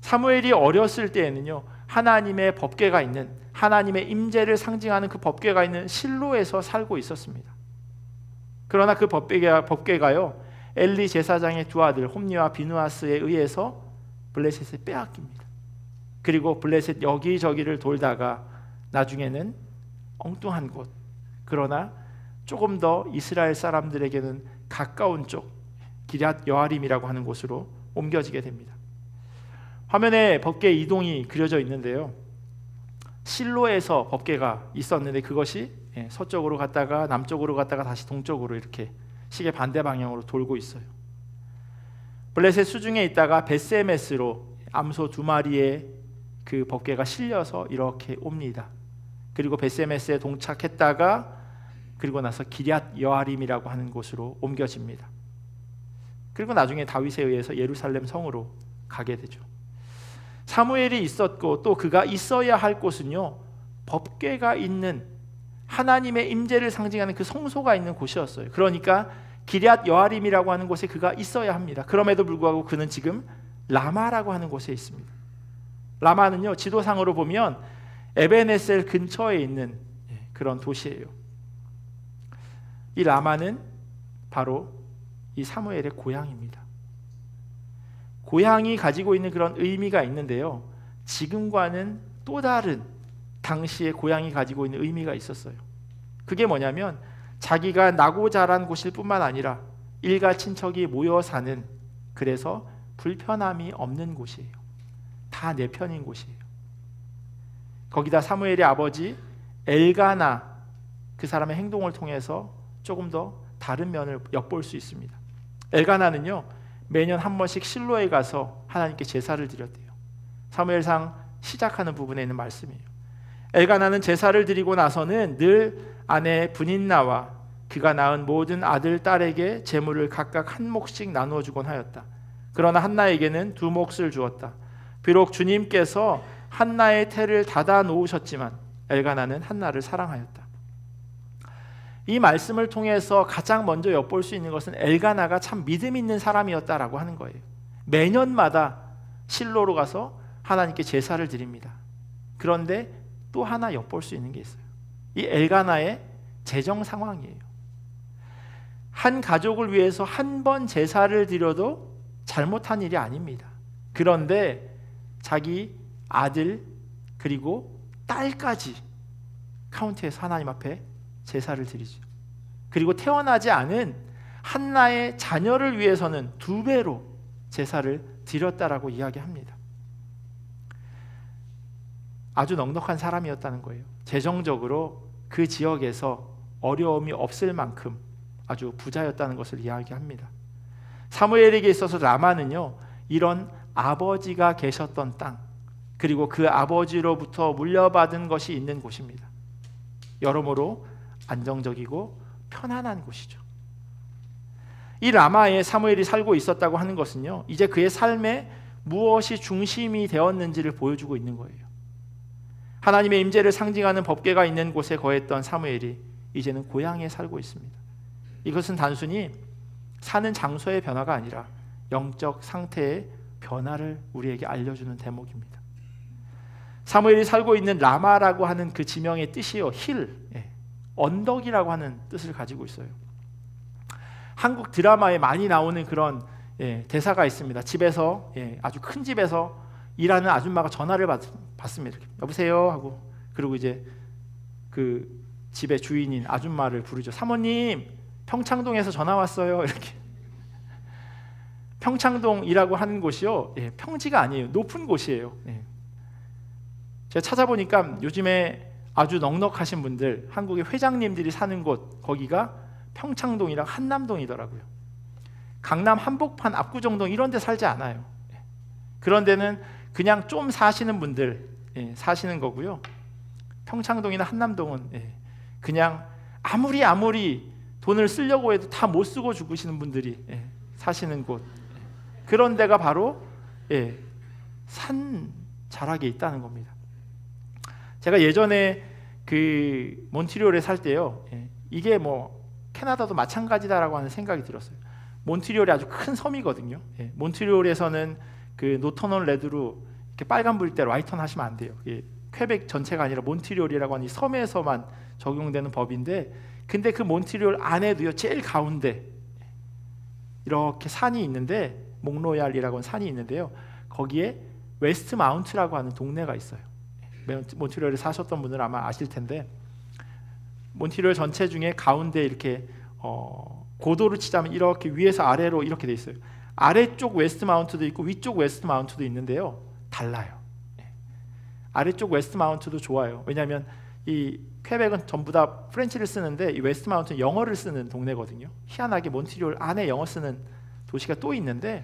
사무엘이 어렸을 때에는요, 하나님의 법궤가 있는, 하나님의 임재를 상징하는 그 법궤가 있는 실로에서 살고 있었습니다. 그러나 그 법궤가요, 엘리 제사장의 두 아들 홈니와 비누아스에 의해서 블레셋에 빼앗깁니다. 그리고 블레셋 여기저기를 돌다가 나중에는 엉뚱한 곳, 그러나 조금 더 이스라엘 사람들에게는 가까운 쪽 기럇 여아림이라고 하는 곳으로 옮겨지게 됩니다. 화면에 법궤 이동이 그려져 있는데요, 실로에서 법궤가 있었는데 그것이 서쪽으로 갔다가 남쪽으로 갔다가 다시 동쪽으로 이렇게 시계 반대 방향으로 돌고 있어요. 블레셋 수중에 있다가 벳세메스로 암소 2마리의 그 법궤가 실려서 이렇게 옵니다. 그리고 벳세메스에 동착했다가 그리고 나서 기럇 여아림이라고 하는 곳으로 옮겨집니다. 그리고 나중에 다윗에 의해서 예루살렘 성으로 가게 되죠. 사무엘이 있었고 또 그가 있어야 할 곳은요, 법궤가 있는 하나님의 임재를 상징하는 그 성소가 있는 곳이었어요. 그러니까 기럇 여아림이라고 하는 곳에 그가 있어야 합니다. 그럼에도 불구하고 그는 지금 라마라고 하는 곳에 있습니다. 라마는요, 지도상으로 보면 에베네셀 근처에 있는 그런 도시예요. 이 라마는 바로 이 사무엘의 고향입니다. 고향이 가지고 있는 그런 의미가 있는데요, 지금과는 또 다른 당시의 고향이 가지고 있는 의미가 있었어요. 그게 뭐냐면 자기가 나고 자란 곳일 뿐만 아니라 일가 친척이 모여 사는, 그래서 불편함이 없는 곳이에요. 다 내 편인 곳이에요. 거기다 사무엘의 아버지 엘가나, 그 사람의 행동을 통해서 조금 더 다른 면을 엿볼 수 있습니다. 엘가나는요, 매년 한 번씩 실로에 가서 하나님께 제사를 드렸대요. 사무엘상 시작하는 부분에 있는 말씀이에요. 엘가나는 제사를 드리고 나서는 늘 아내 브닌나와 그가 낳은 모든 아들, 딸에게 재물을 각각 한 몫씩 나누어 주곤 하였다. 그러나 한나에게는 2몫을 주었다. 비록 주님께서 한나의 태를 닫아 놓으셨지만 엘가나는 한나를 사랑하였다. 이 말씀을 통해서 가장 먼저 엿볼 수 있는 것은 엘가나가 참 믿음 있는 사람이었다라고 하는 거예요. 매년마다 실로로 가서 하나님께 제사를 드립니다. 그런데 또 하나 엿볼 수 있는 게 있어요. 이 엘가나의 재정 상황이에요. 한 가족을 위해서 한 번 제사를 드려도 잘못한 일이 아닙니다. 그런데 자기 아들 그리고 딸까지 카운트해서 하나님 앞에 제사를 드리죠. 그리고 태어나지 않은 한나의 자녀를 위해서는 2배로 제사를 드렸다라고 이야기합니다. 아주 넉넉한 사람이었다는 거예요. 재정적으로 그 지역에서 어려움이 없을 만큼 아주 부자였다는 것을 이야기합니다. 사무엘에게 있어서 라마는요, 이런 아버지가 계셨던 땅, 그리고 그 아버지로부터 물려받은 것이 있는 곳입니다. 여러모로 안정적이고 편안한 곳이죠. 이 라마에 사무엘이 살고 있었다고 하는 것은요, 이제 그의 삶에 무엇이 중심이 되었는지를 보여주고 있는 거예요. 하나님의 임재를 상징하는 법궤가 있는 곳에 거했던 사무엘이 이제는 고향에 살고 있습니다. 이것은 단순히 사는 장소의 변화가 아니라 영적 상태의 변화를 우리에게 알려주는 대목입니다. 사무엘이 살고 있는 라마라고 하는 그 지명의 뜻이요, 힐, 언덕이라고 하는 뜻을 가지고 있어요. 한국 드라마에 많이 나오는 그런 대사가 있습니다. 집에서 아주 큰 집에서 일하는 아줌마가 전화를 받습니다. 여보세요 하고, 그리고 이제 그 집의 주인인 아줌마를 부르죠. 사모님, 평창동에서 전화 왔어요. 이렇게. 평창동이라고 하는 곳이요, 평지가 아니에요. 높은 곳이에요. 제가 찾아보니까 요즘에 아주 넉넉하신 분들, 한국의 회장님들이 사는 곳, 거기가 평창동이랑 한남동이더라고요. 강남 한복판 압구정동 이런 데 살지 않아요. 그런 데는 그냥 좀 사시는 분들 사시는 거고요. 평창동이나 한남동은 그냥 아무리 돈을 쓰려고 해도 다 못 쓰고 죽으시는 분들이 사시는 곳, 그런 데가 바로 산 자락에 있다는 겁니다. 제가 예전에 그 몬트리올에 살 때요, 이게 뭐 캐나다도 마찬가지다라고 하는 생각이 들었어요. 몬트리올이 아주 큰 섬이거든요. 몬트리올에서는 그 노턴온 레드로 이렇게 빨간불 때 라이턴 하시면 안 돼요. 퀘벡 전체가 아니라 몬트리올이라고 하는 이 섬에서만 적용되는 법인데, 근데 그 몬트리올 안에도요, 제일 가운데 이렇게 산이 있는데, 몽로얄이라고 하는 산이 있는데요, 거기에 웨스트 마운트라고 하는 동네가 있어요. 몬트리올에 사셨던 분들은 아마 아실 텐데, 몬트리올 전체 중에 가운데 이렇게 고도를 치자면 이렇게 위에서 아래로 이렇게 돼 있어요. 아래쪽 웨스트 마운트도 있고 위쪽 웨스트 마운트도 있는데요, 달라요. 아래쪽 웨스트 마운트도 좋아요. 왜냐하면 이 퀘벡은 전부 다 프렌치를 쓰는데, 이 웨스트 마운트는 영어를 쓰는 동네거든요. 희한하게 몬트리올 안에 영어 쓰는 도시가 또 있는데,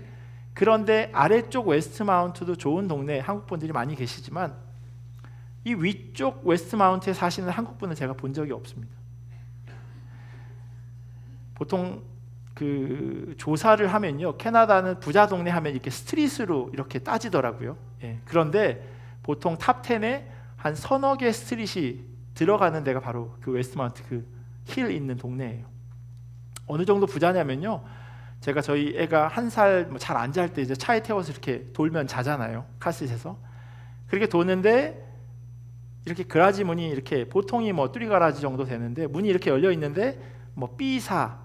그런데 아래쪽 웨스트 마운트도 좋은 동네 한국 분들이 많이 계시지만, 이 위쪽 웨스트 마운트에 사시는 한국 분은 제가 본 적이 없습니다. 보통 그 조사를 하면요, 캐나다는 부자 동네 하면 이렇게 스트릿으로 이렇게 따지더라고요. 그런데 보통 탑 10에 한 서너 개 스트릿이 들어가는 데가 바로 그 웨스트 마운트 그 힐 있는 동네예요. 어느 정도 부자냐면요, 제가 저희 애가 1살 잘 안 잘 때 이제 차에 태워서 이렇게 돌면 자잖아요, 카시트에서. 그렇게 도는데 이렇게 그라지 문이 이렇게 보통이 뭐 뚜리 가라지 정도 되는데, 문이 이렇게 열려 있는데 뭐 B사,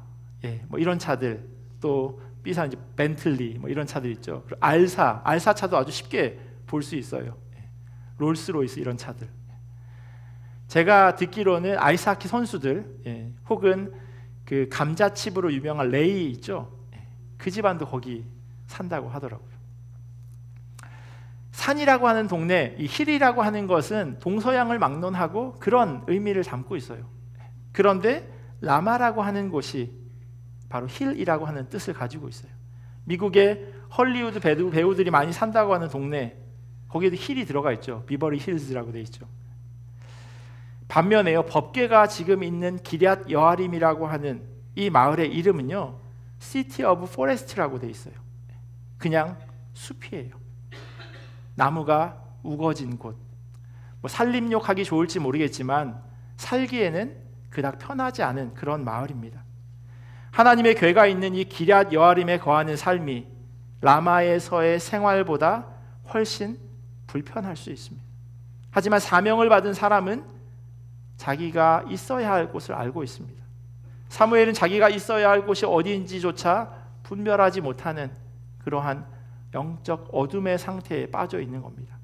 뭐 이런 차들, 또 B사 이제 벤틀리 뭐 이런 차들 있죠. 그리고 알사 차도 아주 쉽게 볼 수 있어요. 롤스로이스 이런 차들. 제가 듣기로는 아이스하키 선수들, 혹은 그 감자칩으로 유명한 레이 있죠. 그 집안도 거기 산다고 하더라고요. 산이라고 하는 동네, 이 힐이라고 하는 것은 동서양을 막론하고 그런 의미를 담고 있어요. 그런데 라마라고 하는 곳이 바로 힐이라고 하는 뜻을 가지고 있어요. 미국의 헐리우드 배우들이 많이 산다고 하는 동네, 거기에도 힐이 들어가 있죠. 비버리 힐즈라고 돼 있죠. 반면에요, 법궤가 지금 있는 기럇 여아림이라고 하는 이 마을의 이름은요, City of Forest라고 돼 있어요. 그냥 숲이에요. 나무가 우거진 곳. 뭐 산림욕하기 좋을지 모르겠지만 살기에는 그닥 편하지 않은 그런 마을입니다. 하나님의 궤가 있는 이 기럇 여아림에 거하는 삶이 라마에서의 생활보다 훨씬 불편할 수 있습니다. 하지만 사명을 받은 사람은 자기가 있어야 할 곳을 알고 있습니다. 사무엘은 자기가 있어야 할 곳이 어디인지조차 분별하지 못하는 그러한 영적 어둠의 상태에 빠져 있는 겁니다.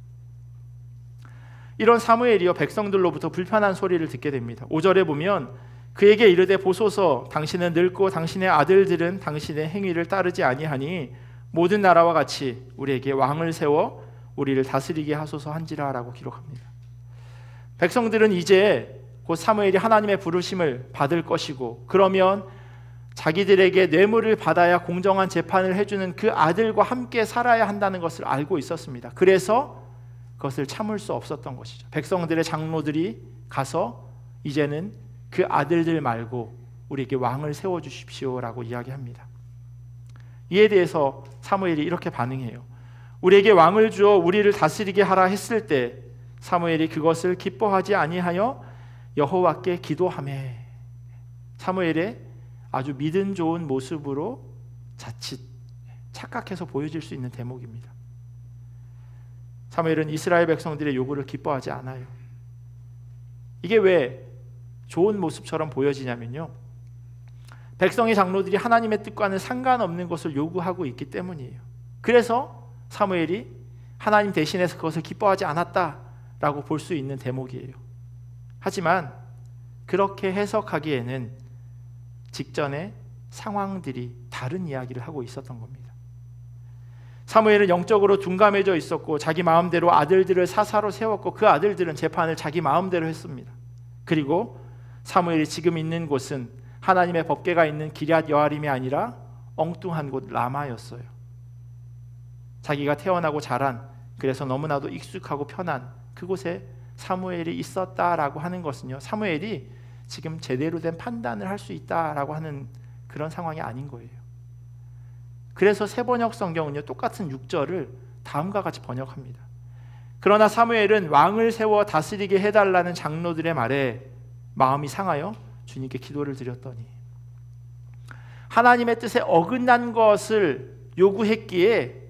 이런 사무엘이요, 백성들로부터 불편한 소리를 듣게 됩니다. 5절에 보면 그에게 이르되 보소서, 당신은 늙고 당신의 아들들은 당신의 행위를 따르지 아니하니 모든 나라와 같이 우리에게 왕을 세워 우리를 다스리게 하소서 한지라 라고 기록합니다. 백성들은 이제 곧 사무엘이 하나님의 부르심을 받을 것이고, 그러면 자기들에게 뇌물을 받아야 공정한 재판을 해주는 그 아들과 함께 살아야 한다는 것을 알고 있었습니다. 그래서 그것을 참을 수 없었던 것이죠. 백성들의 장로들이 가서 이제는 그 아들들 말고 우리에게 왕을 세워주십시오 라고 이야기합니다. 이에 대해서 사무엘이 이렇게 반응해요. 우리에게 왕을 주어 우리를 다스리게 하라 했을 때 사무엘이 그것을 기뻐하지 아니하여 여호와께 기도하매. 사무엘의 아주 믿음 좋은 모습으로 자칫 착각해서 보여질 수 있는 대목입니다. 사무엘은 이스라엘 백성들의 요구를 기뻐하지 않아요. 이게 왜 좋은 모습처럼 보여지냐면요, 백성의 장로들이 하나님의 뜻과는 상관없는 것을 요구하고 있기 때문이에요. 그래서 사무엘이 하나님 대신해서 그것을 기뻐하지 않았다라고 볼 수 있는 대목이에요. 하지만 그렇게 해석하기에는 직전의 상황들이 다른 이야기를 하고 있었던 겁니다. 사무엘은 영적으로 둔감해져 있었고 자기 마음대로 아들들을 사사로 세웠고 그 아들들은 재판을 자기 마음대로 했습니다. 그리고 사무엘이 지금 있는 곳은 하나님의 법궤가 있는 기럇 여아림이 아니라 엉뚱한 곳 라마였어요. 자기가 태어나고 자란, 그래서 너무나도 익숙하고 편한 그곳에 사무엘이 있었다라고 하는 것은요, 사무엘이 지금 제대로 된 판단을 할 수 있다라고 하는 그런 상황이 아닌 거예요. 그래서 세번역 성경은요, 똑같은 6절을 다음과 같이 번역합니다. 그러나 사무엘은 왕을 세워 다스리게 해달라는 장로들의 말에 마음이 상하여 주님께 기도를 드렸더니, 하나님의 뜻에 어긋난 것을 요구했기에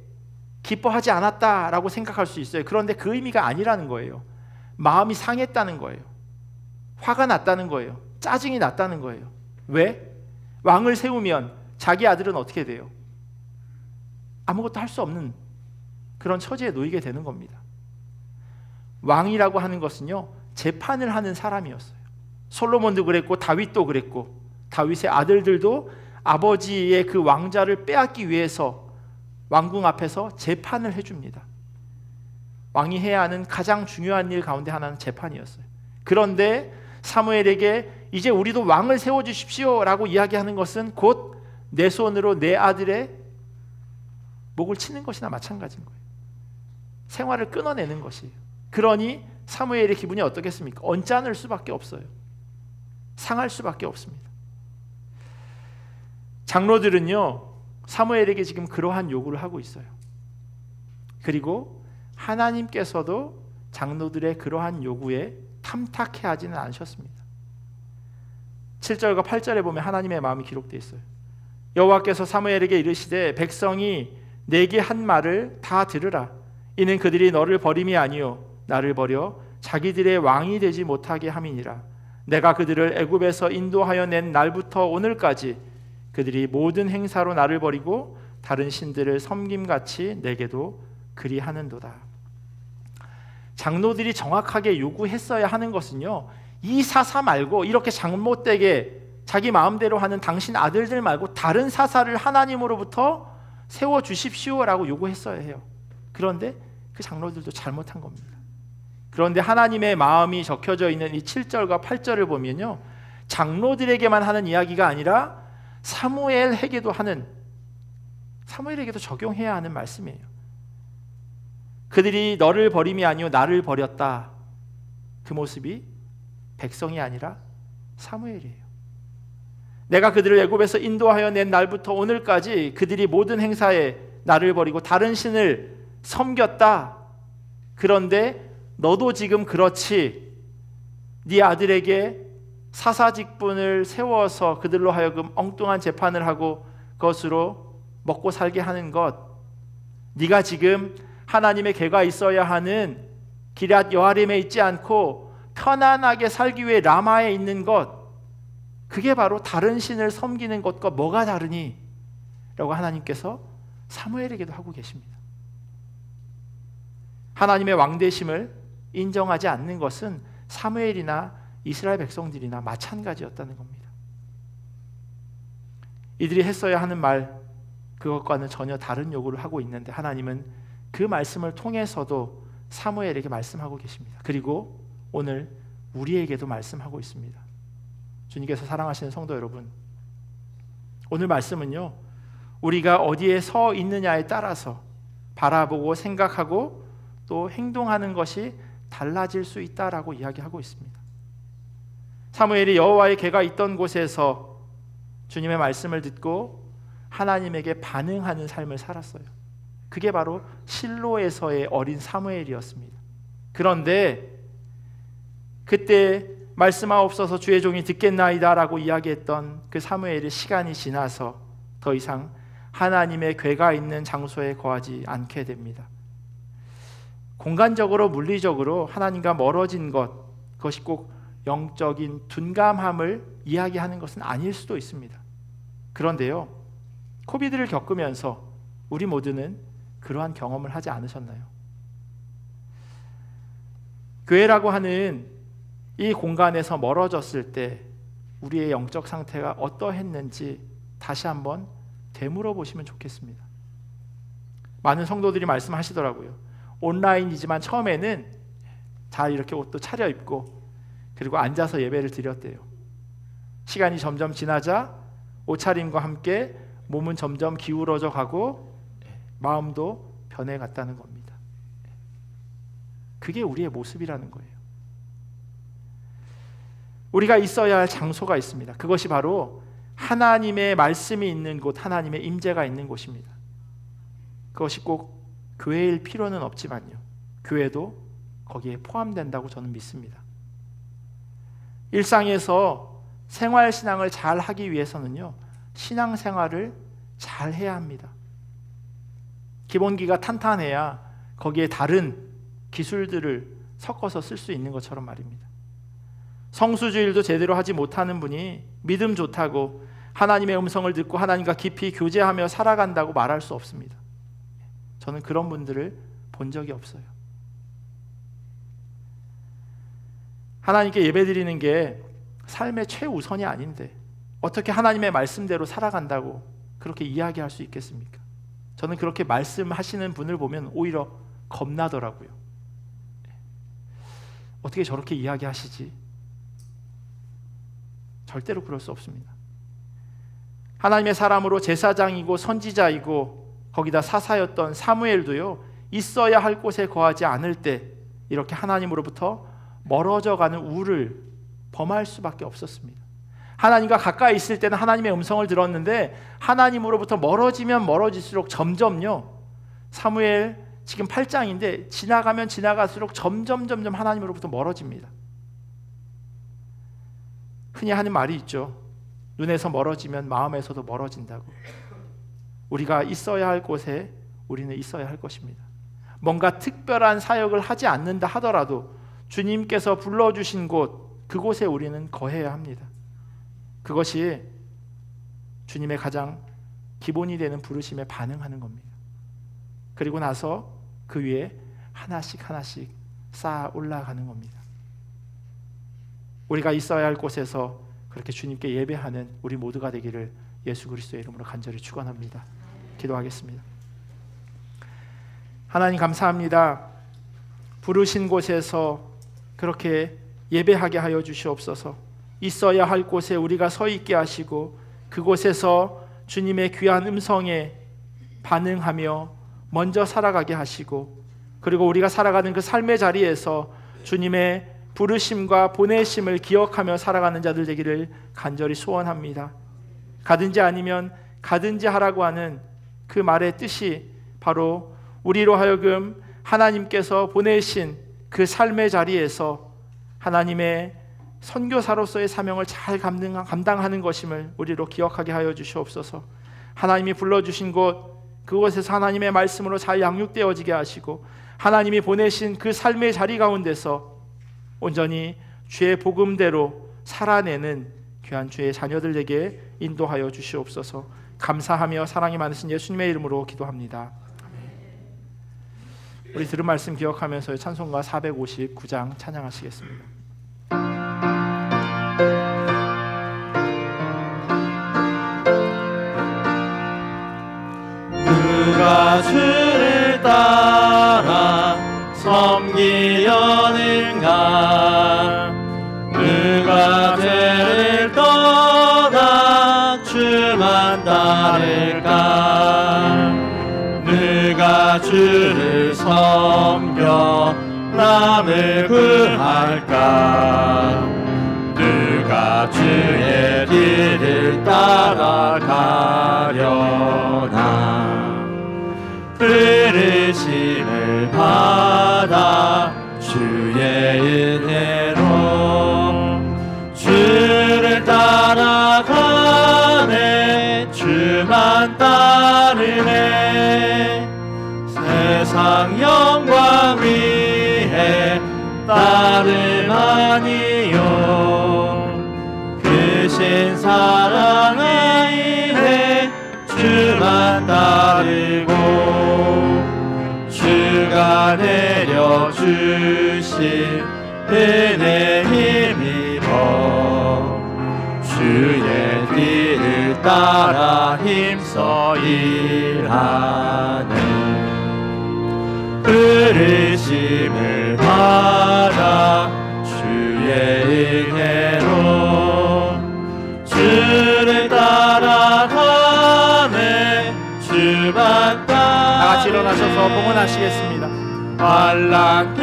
기뻐하지 않았다라고 생각할 수 있어요. 그런데 그 의미가 아니라는 거예요. 마음이 상했다는 거예요. 화가 났다는 거예요. 짜증이 났다는 거예요. 왜? 왕을 세우면 자기 아들은 어떻게 돼요? 아무것도 할 수 없는 그런 처지에 놓이게 되는 겁니다. 왕이라고 하는 것은요, 재판을 하는 사람이었어요. 솔로몬도 그랬고 다윗도 그랬고, 다윗의 아들들도 아버지의 그 왕자를 빼앗기 위해서 왕궁 앞에서 재판을 해줍니다. 왕이 해야 하는 가장 중요한 일 가운데 하나는 재판이었어요. 그런데 사무엘에게 이제 우리도 왕을 세워주십시오 라고 이야기하는 것은 곧 내 손으로 내 아들의 목을 치는 것이나 마찬가지인 거예요. 생활을 끊어내는 것이에요. 그러니 사무엘의 기분이 어떻겠습니까? 언짢을 수밖에 없어요. 상할 수밖에 없습니다. 장로들은요, 사무엘에게 지금 그러한 요구를 하고 있어요. 그리고 하나님께서도 장로들의 그러한 요구에 탐탁해하지는 않으셨습니다. 7절과 8절에 보면 하나님의 마음이 기록되어 있어요. 여호와께서 사무엘에게 이르시되 백성이 내게 한 말을 다 들으라. 이는 그들이 너를 버림이 아니요 나를 버려 자기들의 왕이 되지 못하게 함이니라. 내가 그들을 애굽에서 인도하여 낸 날부터 오늘까지 그들이 모든 행사로 나를 버리고 다른 신들을 섬김같이 내게도 그리하는도다. 장로들이 정확하게 요구했어야 하는 것은요, 이 사사 말고 이렇게 잘못되게 자기 마음대로 하는 당신 아들들 말고 다른 사사를 하나님으로부터 세워주십시오라고 요구했어야 해요. 그런데 그 장로들도 잘못한 겁니다. 그런데 하나님의 마음이 적혀져 있는 이 7절과 8절을 보면요, 장로들에게만 하는 이야기가 아니라 사무엘에게도 적용해야 하는 말씀이에요. 그들이 너를 버림이 아니요 나를 버렸다. 그 모습이 백성이 아니라 사무엘이에요. 내가 그들을 애굽에서 인도하여 낸 날부터 오늘까지 그들이 모든 행사에 나를 버리고 다른 신을 섬겼다. 그런데 너도 지금 그렇지. 네 아들에게 사사직분을 세워서 그들로 하여금 엉뚱한 재판을 하고 그것으로 먹고 살게 하는 것, 네가 지금 하나님의 궤가 있어야 하는 기럇 여아림에 있지 않고 편안하게 살기 위해 라마에 있는 것, 그게 바로 다른 신을 섬기는 것과 뭐가 다르니? 라고 하나님께서 사무엘에게도 하고 계십니다. 하나님의 왕되심을 인정하지 않는 것은 사무엘이나 이스라엘 백성들이나 마찬가지였다는 겁니다. 이들이 했어야 하는 말, 그것과는 전혀 다른 요구를 하고 있는데 하나님은 그 말씀을 통해서도 사무엘에게 말씀하고 계십니다. 그리고 오늘 우리에게도 말씀하고 있습니다. 주님께서 사랑하시는 성도 여러분, 오늘 말씀은요, 우리가 어디에 서 있느냐에 따라서 바라보고 생각하고 또 행동하는 것이 달라질 수 있다라고 이야기하고 있습니다. 사무엘이 여호와의 궤가 있던 곳에서 주님의 말씀을 듣고 하나님에게 반응하는 삶을 살았어요. 그게 바로 실로에서의 어린 사무엘이었습니다. 그런데 그때 말씀하옵소서 주의 종이 듣겠나이다 라고 이야기했던 그 사무엘의 시간이 지나서 더 이상 하나님의 궤가 있는 장소에 거하지 않게 됩니다. 공간적으로 물리적으로 하나님과 멀어진 것, 그것이 꼭 영적인 둔감함을 이야기하는 것은 아닐 수도 있습니다. 그런데요, 코비드를 겪으면서 우리 모두는 그러한 경험을 하지 않으셨나요? 교회라고 하는 이 공간에서 멀어졌을 때 우리의 영적 상태가 어떠했는지 다시 한번 되물어 보시면 좋겠습니다. 많은 성도들이 말씀하시더라고요. 온라인이지만 처음에는 잘 이렇게 옷도 차려입고 그리고 앉아서 예배를 드렸대요. 시간이 점점 지나자 옷차림과 함께 몸은 점점 기울어져 가고 마음도 변해갔다는 겁니다. 그게 우리의 모습이라는 거예요. 우리가 있어야 할 장소가 있습니다. 그것이 바로 하나님의 말씀이 있는 곳, 하나님의 임재가 있는 곳입니다. 그것이 꼭 교회일 필요는 없지만요, 교회도 거기에 포함된다고 저는 믿습니다. 일상에서 생활신앙을 잘 하기 위해서는요, 신앙생활을 잘 해야 합니다. 기본기가 탄탄해야 거기에 다른 기술들을 섞어서 쓸 수 있는 것처럼 말입니다. 성수주일도 제대로 하지 못하는 분이 믿음 좋다고 하나님의 음성을 듣고 하나님과 깊이 교제하며 살아간다고 말할 수 없습니다. 저는 그런 분들을 본 적이 없어요. 하나님께 예배드리는 게 삶의 최우선이 아닌데 어떻게 하나님의 말씀대로 살아간다고 그렇게 이야기할 수 있겠습니까? 저는 그렇게 말씀하시는 분을 보면 오히려 겁나더라고요. 어떻게 저렇게 이야기하시지? 절대로 그럴 수 없습니다. 하나님의 사람으로 제사장이고 선지자이고 거기다 사사였던 사무엘도요, 있어야 할 곳에 거하지 않을 때 이렇게 하나님으로부터 멀어져가는 우를 범할 수밖에 없었습니다. 하나님과 가까이 있을 때는 하나님의 음성을 들었는데 하나님으로부터 멀어지면 멀어질수록 점점요, 사무엘 지금 8장인데 지나가면 지나갈수록 점점 하나님으로부터 멀어집니다. 흔히 하는 말이 있죠. 눈에서 멀어지면 마음에서도 멀어진다고. 우리가 있어야 할 곳에 우리는 있어야 할 것입니다. 뭔가 특별한 사역을 하지 않는다 하더라도 주님께서 불러주신 곳, 그곳에 우리는 거해야 합니다. 그것이 주님의 가장 기본이 되는 부르심에 반응하는 겁니다. 그리고 나서 그 위에 하나씩 쌓아 올라가는 겁니다. 우리가 있어야 할 곳에서 그렇게 주님께 예배하는 우리 모두가 되기를 예수 그리스도의 이름으로 간절히 축원합니다. 기도하겠습니다. 하나님 감사합니다. 부르신 곳에서 그렇게 예배하게 하여 주시옵소서. 있어야 할 곳에 우리가 서 있게 하시고 그곳에서 주님의 귀한 음성에 반응하며 먼저 살아가게 하시고, 그리고 우리가 살아가는 그 삶의 자리에서 주님의 부르심과 보내심을 기억하며 살아가는 자들 되기를 간절히 소원합니다. 가든지 아니면 가든지 하라고 하는 그 말의 뜻이 바로 우리로 하여금 하나님께서 보내신 그 삶의 자리에서 하나님의 선교사로서의 사명을 잘 감당하는 것임을 우리로 기억하게 하여 주시옵소서. 하나님이 불러주신 곳, 그곳에서 하나님의 말씀으로 잘 양육되어지게 하시고 하나님이 보내신 그 삶의 자리 가운데서 온전히 주의 복음대로 살아내는 귀한 주의 자녀들에게 인도하여 주시옵소서. 감사하며 사랑이 많으신 예수님의 이름으로 기도합니다. 우리 들은 말씀 기억하면서 찬송가 459장 찬양하시겠습니다. 누가 주를 따라 섬기려는가? 누가 죄를 떠나 주만 따를까? 누가 주를 섬겨 남을 구할까? 누가 주의 길을 따라가려나? 부르심을 받아 주의 은혜로 주를 따라가네. 주만 따르네. 세상 영광 위에 따름 아니요. 크신 사랑에 의해 주만 따르고 주가 내려주신 은혜 힘입어 주의 뒤를 따라 힘써 일하네. 부르심을 받아 주의 은혜로 주를 따라가네. 주만 다 같이 일어나셔서 봉헌하시겠습니다. 환란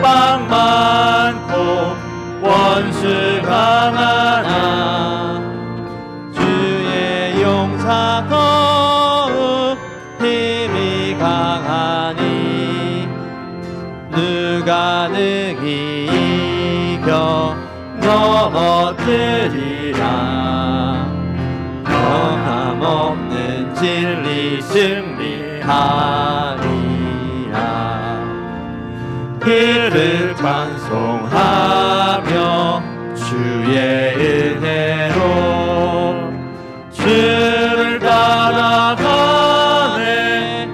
빵 많고 원수 강하나 주의 용사 더욱 힘이 강하니 누가 능히 이겨 넘어뜨리라. 변함없는 진리 승리하리라. 이를 찬송하며 주의 은혜로 주를 따라가네.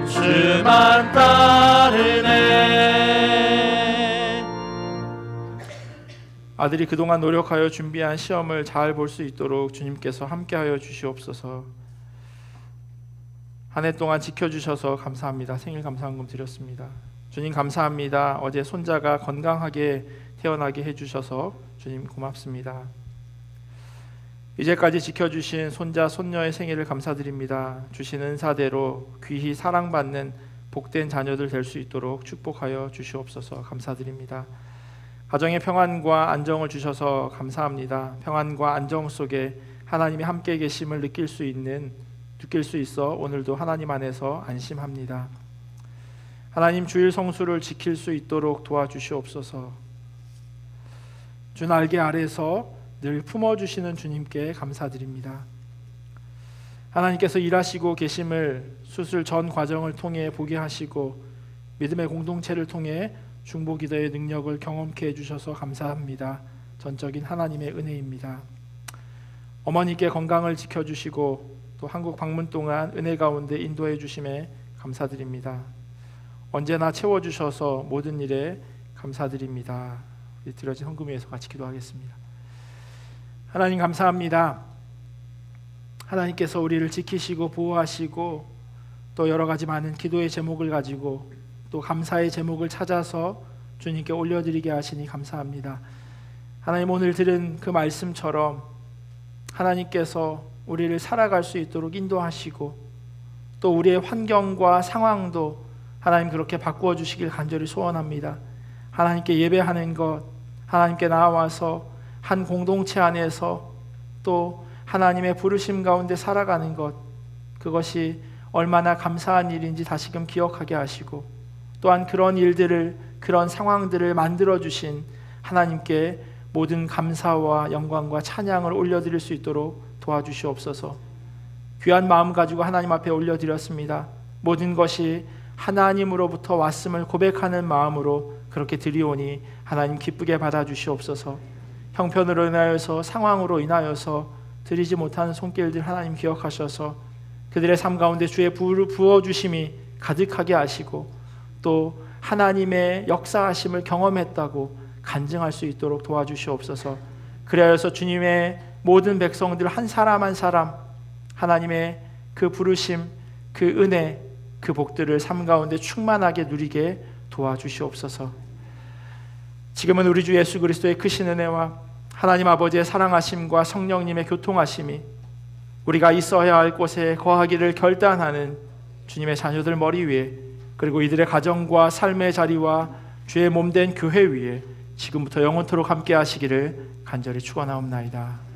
주만 따르네. 아들이 그동안 노력하여 준비한 시험을 잘 볼 수 있도록 주님께서 함께하여 주시옵소서. 한 해 동안 지켜주셔서 감사합니다. 생일 감사한금 드렸습니다. 주님 감사합니다. 어제 손자가 건강하게 태어나게 해주셔서 주님 고맙습니다. 이제까지 지켜주신 손자 손녀의 생일을 감사드립니다. 주신 은사대로 귀히 사랑받는 복된 자녀들 될 수 있도록 축복하여 주시옵소서. 감사드립니다. 가정의 평안과 안정을 주셔서 감사합니다. 평안과 안정 속에 하나님이 함께 계심을 느낄 수 있어 오늘도 하나님 안에서 안심합니다. 하나님 주일 성수를 지킬 수 있도록 도와주시옵소서. 주 날개 아래서 늘 품어주시는 주님께 감사드립니다. 하나님께서 일하시고 계심을 수술 전 과정을 통해 보게 하시고 믿음의 공동체를 통해 중보기도의 능력을 경험케 해주셔서 감사합니다. 전적인 하나님의 은혜입니다. 어머니께 건강을 지켜주시고 또 한국 방문 동안 은혜 가운데 인도해 주심에 감사드립니다. 언제나 채워주셔서 모든 일에 감사드립니다. 드려진 헌금 위해서 같이 기도하겠습니다. 하나님 감사합니다. 하나님께서 우리를 지키시고 보호하시고 또 여러 가지 많은 기도의 제목을 가지고 또 감사의 제목을 찾아서 주님께 올려드리게 하시니 감사합니다. 하나님 오늘 들은 그 말씀처럼 하나님께서 우리를 살아갈 수 있도록 인도하시고 또 우리의 환경과 상황도 하나님 그렇게 바꾸어 주시길 간절히 소원합니다. 하나님께 예배하는 것, 하나님께 나와서 한 공동체 안에서 또 하나님의 부르심 가운데 살아가는 것, 그것이 얼마나 감사한 일인지 다시금 기억하게 하시고, 또한 그런 일들을, 그런 상황들을 만들어주신 하나님께 모든 감사와 영광과 찬양을 올려드릴 수 있도록 도와주시옵소서. 귀한 마음 가지고 하나님 앞에 올려드렸습니다. 모든 것이 하나님으로부터 왔음을 고백하는 마음으로 그렇게 드리오니 하나님 기쁘게 받아주시옵소서. 형편으로 인하여서, 상황으로 인하여서 드리지 못하는 손길들 하나님 기억하셔서 그들의 삶 가운데 주의 부어주심이 가득하게 하시고, 또 하나님의 역사하심을 경험했다고 간증할 수 있도록 도와주시옵소서. 그리하여서 주님의 모든 백성들 한 사람 한 사람 하나님의 그 부르심, 그 은혜, 그 복들을 삶 가운데 충만하게 누리게 도와주시옵소서. 지금은 우리 주 예수 그리스도의 크신 은혜와 하나님 아버지의 사랑하심과 성령님의 교통하심이 우리가 있어야 할 곳에 거하기를 결단하는 주님의 자녀들 머리 위에, 그리고 이들의 가정과 삶의 자리와 주의 몸된 교회 위에 지금부터 영원토록 함께 하시기를 간절히 축원하옵나이다.